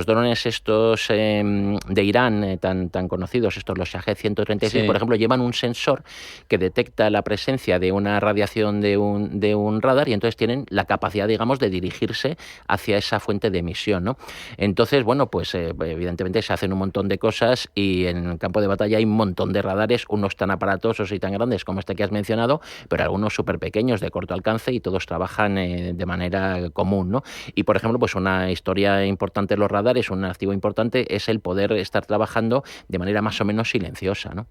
drones estos de Irán tan conocidos, los Shahed-136, por ejemplo, llevan un sensor que detecta la presencia de una radiación de un radar, y entonces tienen la capacidad, digamos, de dirigirse hacia esa fuente de emisión, ¿no? Entonces, bueno, pues evidentemente se hacen un montón de cosas, y en el campo de batalla hay un montón de radares, unos tan aparatosos y tan grandes como este que has mencionado, pero algunos súper pequeños, de corto alcance, y todos trabajan de manera común, ¿no? Y, por ejemplo, pues una historia importante de los radares, un activo importante, es el poder estar trabajando de manera más o menos silenciosa, ¿no?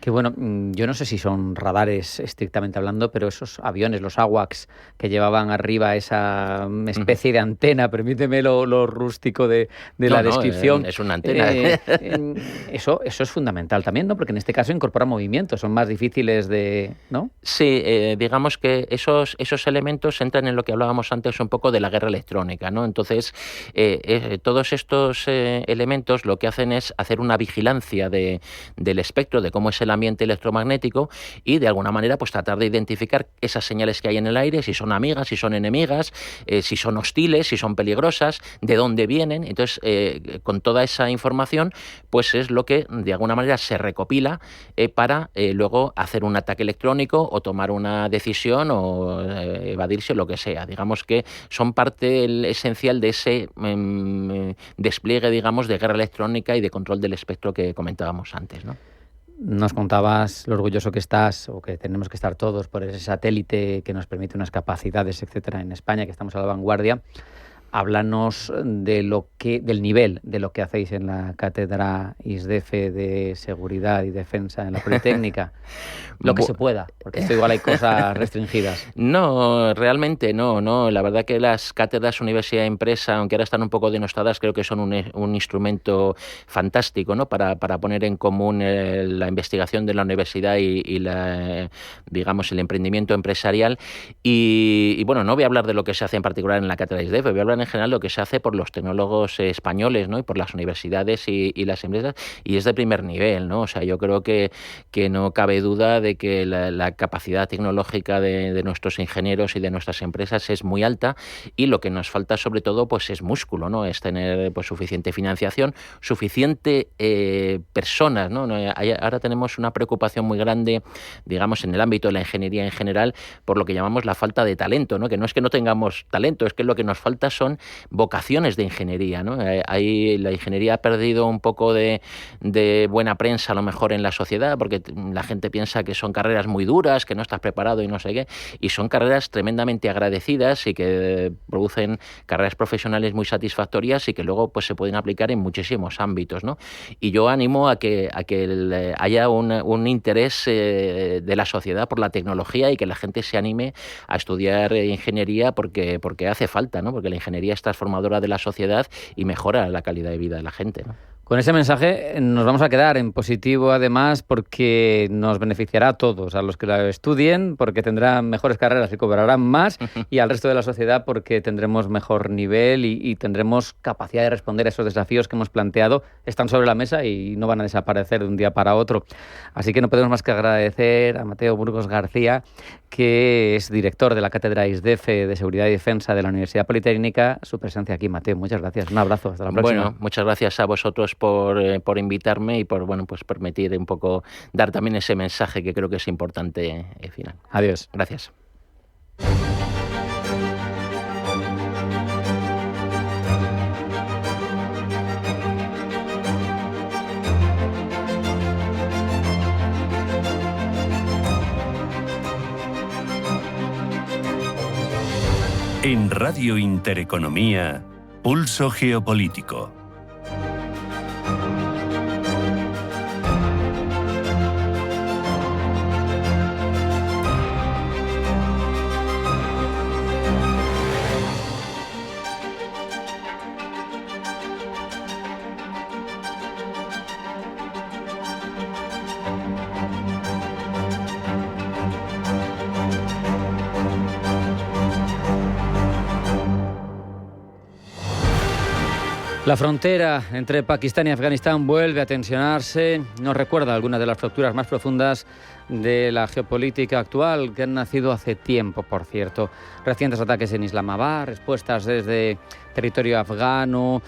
Que bueno, yo no sé si son radares estrictamente hablando, pero esos aviones, los AWACS, que llevaban arriba esa especie de antena, permíteme lo rústico de la descripción. Es una antena. Eso es fundamental también, ¿no? Porque en este caso incorpora movimientos, son más difíciles de... ¿no? Sí, digamos que esos elementos entran en lo que hablábamos antes un poco de la guerra electrónica, ¿no? Entonces, todos estos elementos lo que hacen es hacer una vigilancia del espectro, de cómo es el ambiente electromagnético y de alguna manera pues tratar de identificar esas señales que hay en el aire, si son amigas, si son enemigas, si son hostiles, si son peligrosas, de dónde vienen. Entonces, con toda esa información, pues es lo que de alguna manera se recopila para luego hacer un ataque electrónico o tomar una decisión o evadirse o lo que sea. Digamos que son parte esencial de ese despliegue, digamos, de guerra electrónica y de control del espectro que comentábamos antes, ¿no? Nos contabas lo orgulloso que estás, o que tenemos que estar todos, por ese satélite que nos permite unas capacidades, etcétera, en España, que estamos a la vanguardia. Háblanos del nivel de lo que hacéis en la Cátedra ISDEFE de Seguridad y Defensa en la Politécnica. Lo que se pueda, porque esto igual hay cosas restringidas. No, realmente no. La verdad que las cátedras Universidad Empresa, aunque ahora están un poco denostadas, creo que son un instrumento fantástico, ¿no? Para poner en común la investigación de la universidad y digamos, el emprendimiento empresarial. Y bueno, no voy a hablar de lo que se hace en particular en la Cátedra ISDEFE, voy a hablar en general lo que se hace por los tecnólogos españoles, ¿no? Y por las universidades y las empresas, y es de primer nivel, ¿no? O sea, yo creo que no cabe duda de que la capacidad tecnológica de nuestros ingenieros y de nuestras empresas es muy alta, y lo que nos falta sobre todo pues es músculo, ¿no? Es tener pues suficiente financiación, suficiente personas, ¿no? Ahora tenemos una preocupación muy grande, digamos, en el ámbito de la ingeniería en general, por lo que llamamos la falta de talento, ¿no? Que no es que no tengamos talento, es que lo que nos falta son vocaciones de ingeniería, ¿no? Ahí la ingeniería ha perdido un poco de buena prensa a lo mejor en la sociedad, porque la gente piensa que son carreras muy duras, que no estás preparado y no sé qué, y son carreras tremendamente agradecidas y que producen carreras profesionales muy satisfactorias y que luego pues se pueden aplicar en muchísimos ámbitos, ¿no? Y yo animo a que haya un interés de la sociedad por la tecnología y que la gente se anime a estudiar ingeniería porque hace falta, ¿no? Porque la ingeniería es transformadora de la sociedad y mejora la calidad de vida de la gente, ¿no? Con ese mensaje nos vamos a quedar en positivo, además, porque nos beneficiará a todos, a los que la estudien, porque tendrán mejores carreras y cobrarán más, y al resto de la sociedad porque tendremos mejor nivel y tendremos capacidad de responder a esos desafíos que hemos planteado. Están sobre la mesa y no van a desaparecer de un día para otro. Así que no podemos más que agradecer a Mateo Burgos García, que es director de la Cátedra ISDEFE de Seguridad y Defensa de la Universidad Politécnica, su presencia aquí. Mateo, muchas gracias. Un abrazo. Hasta la próxima. Bueno, muchas gracias a vosotros por invitarme y por pues permitir un poco dar también ese mensaje que creo que es importante final. Adiós. Gracias. En Radio Intereconomía, Pulso Geopolítico. La frontera entre Pakistán y Afganistán vuelve a tensionarse. Nos recuerda algunas de las fracturas más profundas de la geopolítica actual, que han nacido hace tiempo, por cierto. Recientes ataques en Islamabad, respuestas desde territorio afgano,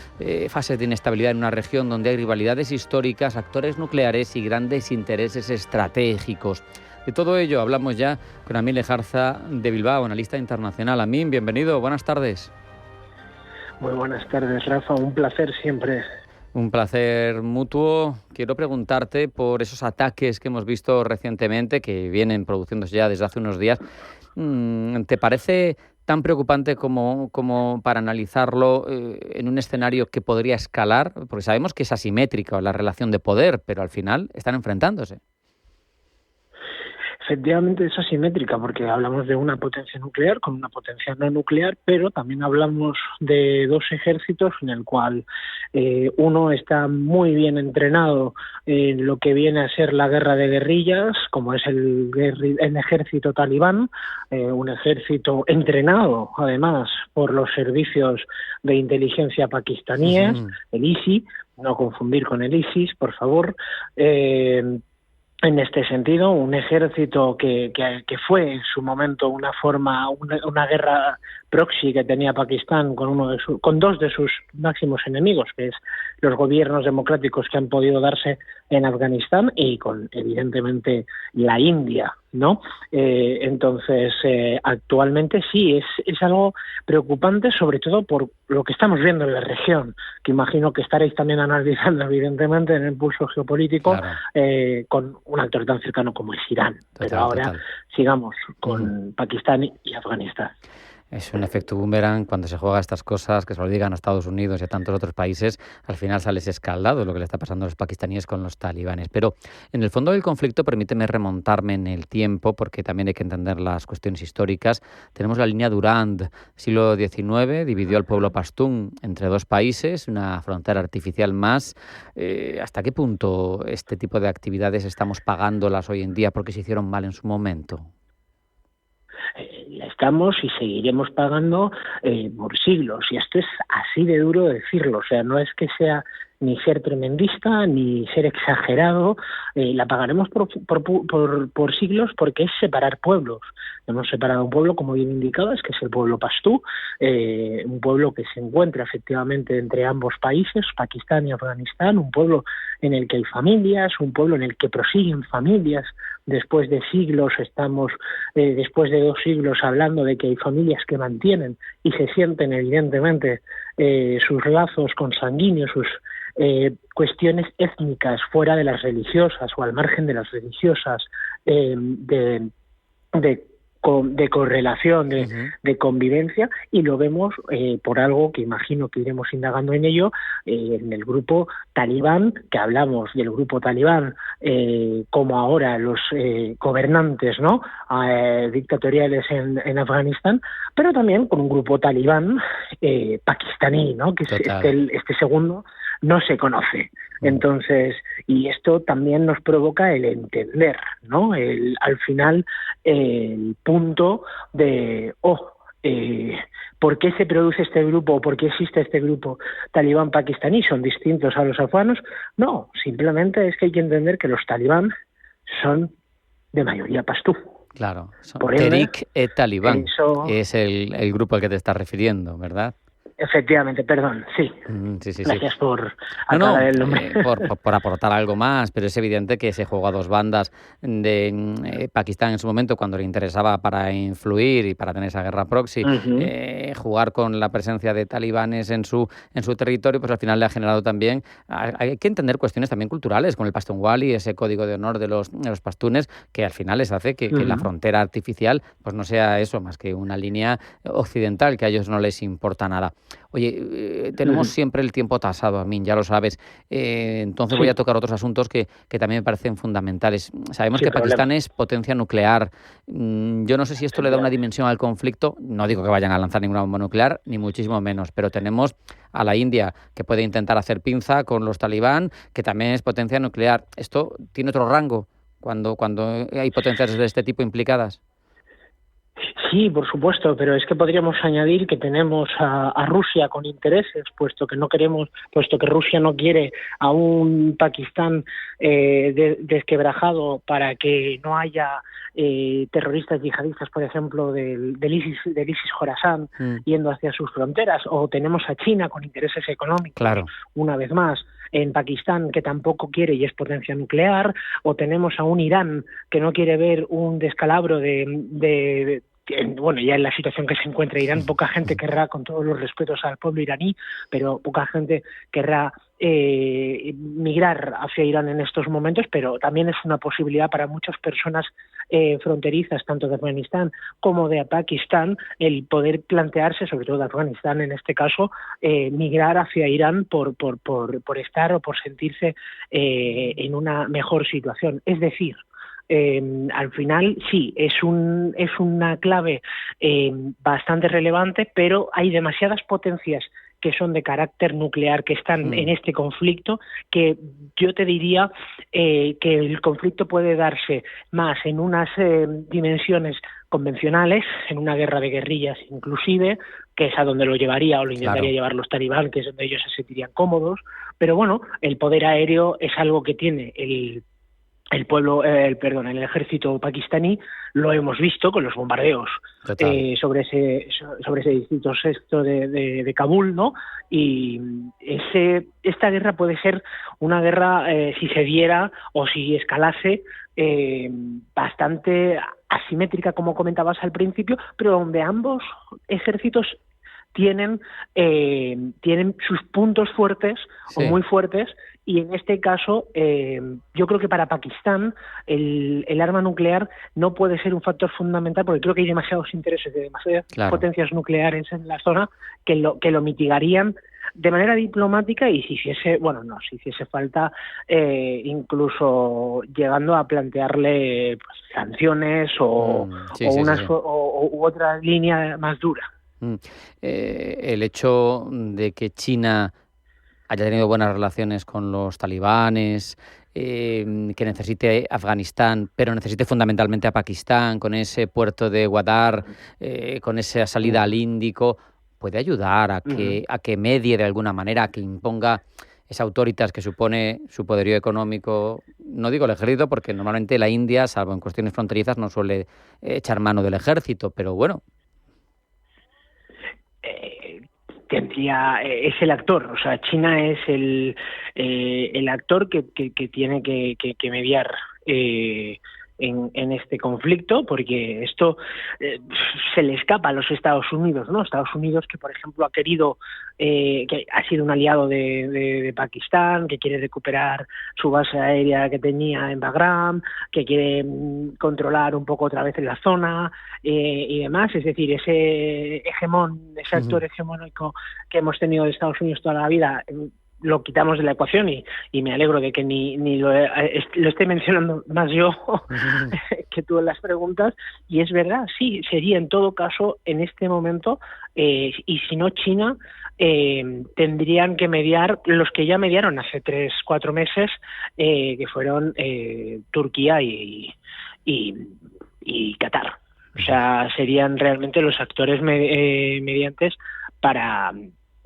fases de inestabilidad en una región donde hay rivalidades históricas, actores nucleares y grandes intereses estratégicos. De todo ello hablamos ya con Amin Lejarza de Bilbao, analista internacional. Amin, bienvenido, buenas tardes. Muy buenas tardes, Rafa. Un placer siempre. Un placer mutuo. Quiero preguntarte por esos ataques que hemos visto recientemente, que vienen produciéndose ya desde hace unos días. ¿Te parece tan preocupante como para analizarlo en un escenario que podría escalar? Porque sabemos que es asimétrica la relación de poder, pero al final están enfrentándose. Efectivamente es asimétrica porque hablamos de una potencia nuclear con una potencia no nuclear, pero también hablamos de dos ejércitos en el cual uno está muy bien entrenado en lo que viene a ser la guerra de guerrillas, como es el ejército talibán, un ejército entrenado además por los servicios de inteligencia pakistaníes, el ISI, no confundir con el ISIS, por favor. En este sentido, un ejército que fue en su momento una guerra proxy que tenía Pakistán con dos de sus máximos enemigos, que es los gobiernos democráticos que han podido darse en Afganistán y con, evidentemente, la India, ¿no? Entonces, actualmente sí, es algo preocupante, sobre todo por lo que estamos viendo en la región, que imagino que estaréis también analizando, evidentemente, en el pulso geopolítico, claro, con un actor tan cercano como es Irán. Pero ahora sigamos con Pakistán y Afganistán. Es un efecto boomerang cuando se juega estas cosas, que se lo digan a Estados Unidos y a tantos otros países, al final sales escaldado lo que le está pasando a los pakistaníes con los talibanes. Pero en el fondo del conflicto, permíteme remontarme en el tiempo, porque también hay que entender las cuestiones históricas. Tenemos la línea Durand, siglo XIX, dividió al pueblo pastún entre dos países, una frontera artificial más. ¿Hasta qué punto este tipo de actividades estamos pagándolas hoy en día porque se hicieron mal en su momento? La estamos y seguiremos pagando por siglos, y esto es así de duro decirlo, o sea, no es que sea ni ser tremendista ni ser exagerado, la pagaremos por siglos porque es separar pueblos. Hemos separado un pueblo, como bien indicabas, que es el pueblo pastú, un pueblo que se encuentra efectivamente entre ambos países, Pakistán y Afganistán, un pueblo en el que hay familias, un pueblo en el que prosiguen familias. Después de siglos, después de 2 siglos hablando de que hay familias que mantienen y se sienten evidentemente sus lazos consanguíneos, sus cuestiones étnicas fuera de las religiosas o al margen de las religiosas, de correlación, de convivencia, y lo vemos por algo que imagino que iremos indagando en ello, en el grupo talibán, que hablamos del grupo talibán como ahora los gobernantes, ¿no? Dictatoriales en Afganistán, pero también con un grupo talibán pakistaní, ¿no? Que este segundo no se conoce. Entonces, y esto también nos provoca el entender, ¿no? Al final, el punto de, ¿por qué se produce este grupo o por qué existe este grupo talibán pakistaní? ¿Son distintos a los afganos? No, simplemente es que hay que entender que los talibán son de mayoría pastú. Claro, Tehrik-e-Talibán es el grupo al que te estás refiriendo, ¿verdad? Efectivamente, perdón, sí. Gracias por aclarar el nombre. Por aportar algo más, pero es evidente que se jugó a dos bandas de Pakistán en su momento, cuando le interesaba para influir y para tener esa guerra proxy, jugar con la presencia de talibanes en su territorio, pues al final le ha generado también, hay que entender cuestiones también culturales, con el Pastunwali, ese código de honor de los pastunes, que al final les hace que la frontera artificial pues no sea eso, más que una línea occidental, que a ellos no les importa nada. Oye, tenemos siempre el tiempo tasado, Amin, ya lo sabes. Entonces voy a tocar otros asuntos que también me parecen fundamentales. Sabemos que Pakistán es potencia nuclear. Yo no sé si esto le da una dimensión al conflicto. No digo que vayan a lanzar ninguna bomba nuclear, ni muchísimo menos. Pero tenemos a la India, que puede intentar hacer pinza con los talibán, que también es potencia nuclear. ¿Esto tiene otro rango cuando hay potencias de este tipo implicadas? Sí, por supuesto, pero es que podríamos añadir que tenemos a Rusia con intereses, puesto que Rusia no quiere a un Pakistán desquebrajado para que no haya terroristas yihadistas, por ejemplo, del ISIS Jorasán yendo hacia sus fronteras, o tenemos a China con intereses económicos, claro, una vez más, en Pakistán, que tampoco quiere y es potencia nuclear, o tenemos a un Irán que no quiere ver un descalabro bueno, ya en la situación que se encuentra Irán, poca gente querrá, con todos los respetos al pueblo iraní, pero poca gente querrá migrar hacia Irán en estos momentos, pero también es una posibilidad para muchas personas fronterizas, tanto de Afganistán como de Pakistán, el poder plantearse, sobre todo de Afganistán en este caso, migrar hacia Irán por estar o por sentirse en una mejor situación. Es decir, al final sí, es una clave bastante relevante, pero hay demasiadas potencias que son de carácter nuclear, que están en este conflicto, que yo te diría que el conflicto puede darse más en unas dimensiones convencionales, en una guerra de guerrillas inclusive, que es a donde lo llevaría o lo intentaría llevar los talibán, que es donde ellos se sentirían cómodos, pero bueno, el poder aéreo es algo que tiene el ejército pakistaní, lo hemos visto con los bombardeos sobre ese distrito sexto de Kabul, ¿no? Y esta guerra puede ser una guerra, si se diera o si escalase, bastante asimétrica, como comentabas al principio, pero donde ambos ejércitos tienen sus puntos fuertes o muy fuertes. Y en este caso, yo creo que para Pakistán el arma nuclear no puede ser un factor fundamental, porque creo que hay demasiados intereses de demasiadas potencias nucleares en la zona que lo mitigarían de manera diplomática, y si hiciese falta, incluso llegando a plantearle sanciones u otra línea más dura. El hecho de que China haya tenido buenas relaciones con los talibanes, que necesite Afganistán, pero necesite fundamentalmente a Pakistán, con ese puerto de Gwadar, con esa salida al Índico, puede ayudar a que medie de alguna manera, a que imponga esa autoritas que supone su poderío económico. No digo el ejército, porque normalmente la India, salvo en cuestiones fronterizas, no suele echar mano del ejército, pero bueno. Es el actor, o sea, China es el actor que tiene que mediar en este conflicto, porque esto se le escapa a los Estados Unidos, ¿no? Estados Unidos, que por ejemplo ha querido, que ha sido un aliado de Pakistán, que quiere recuperar su base aérea que tenía en Bagram, que quiere controlar un poco otra vez en la zona y demás. Es decir, ese actor hegemónico que hemos tenido de Estados Unidos toda la vida, lo quitamos de la ecuación y me alegro de que ni lo esté mencionando más yo que tú en las preguntas. Y es verdad, sí, sería en todo caso en este momento, y si no China, tendrían que mediar los que ya mediaron hace 3-4 meses, que fueron Turquía y Qatar. O sea, serían realmente los actores mediantes para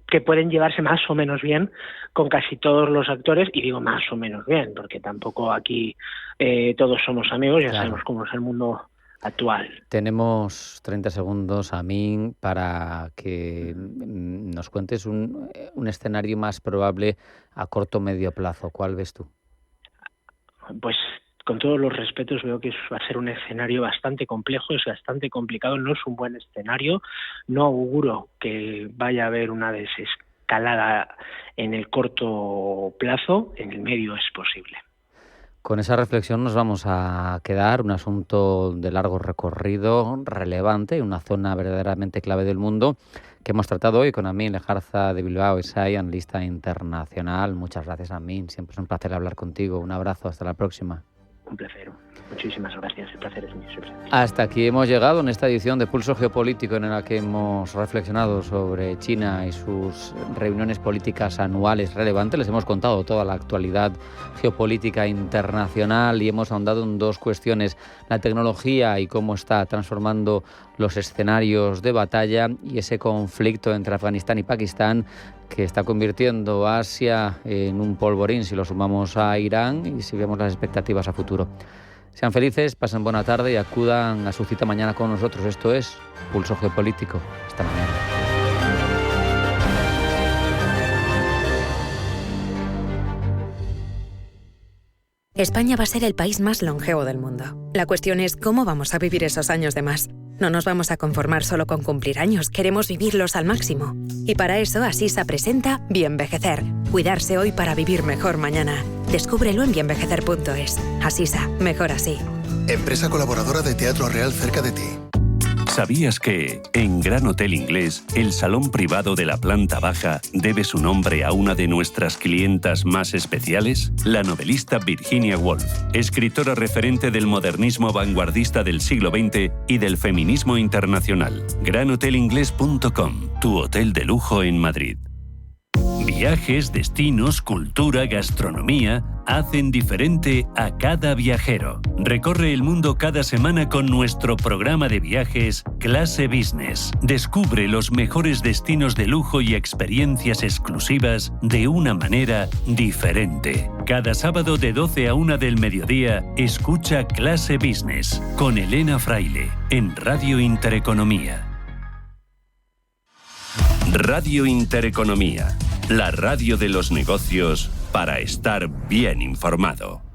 que pueden llevarse más o menos bien con casi todos los actores, y digo más o menos bien, porque tampoco aquí todos somos amigos, ya sabemos cómo es el mundo actual. Tenemos 30 segundos, Amin, para que nos cuentes un escenario más probable a corto o medio plazo. ¿Cuál ves tú? Pues con todos los respetos, veo que va a ser un escenario bastante complejo, es bastante complicado, no es un buen escenario. No auguro que vaya a haber una desescalada en el corto plazo, en el medio es posible. Con esa reflexión nos vamos a quedar, un asunto de largo recorrido, relevante, una zona verdaderamente clave del mundo, que hemos tratado hoy con Amin Lejarza de Bilbao Esai, analista internacional. Muchas gracias, Amin, siempre es un placer hablar contigo. Un abrazo, hasta la próxima. Un placer. Muchísimas gracias. El placer es mío siempre. Hasta aquí hemos llegado en esta edición de Pulso Geopolítico, en la que hemos reflexionado sobre China y sus reuniones políticas anuales relevantes. Les hemos contado toda la actualidad geopolítica internacional y hemos ahondado en dos cuestiones: la tecnología y cómo está transformando los escenarios de batalla, y ese conflicto entre Afganistán y Pakistán, que está convirtiendo a Asia en un polvorín si lo sumamos a Irán y si vemos las expectativas a futuro. Sean felices, pasen buena tarde y acudan a su cita mañana con nosotros. Esto es Pulso Geopolítico. Hasta mañana. España va a ser el país más longevo del mundo. La cuestión es cómo vamos a vivir esos años de más. No nos vamos a conformar solo con cumplir años, queremos vivirlos al máximo. Y para eso Asisa presenta Bienvejecer. Cuidarse hoy para vivir mejor mañana. Descúbrelo en bienvejecer.es. Asisa, mejor así. Empresa colaboradora de Teatro Real cerca de ti. ¿Sabías que, en Gran Hotel Inglés, el salón privado de la planta baja debe su nombre a una de nuestras clientas más especiales? La novelista Virginia Woolf, escritora referente del modernismo vanguardista del siglo XX y del feminismo internacional. GranHotelInglés.com, tu hotel de lujo en Madrid. Viajes, destinos, cultura, gastronomía hacen diferente a cada viajero. Recorre el mundo cada semana con nuestro programa de viajes Clase Business. Descubre los mejores destinos de lujo y experiencias exclusivas de una manera diferente. Cada sábado de 12 a 1 del mediodía, escucha Clase Business con Elena Fraile en Radio Intereconomía. Radio Intereconomía, la radio de los negocios para estar bien informado.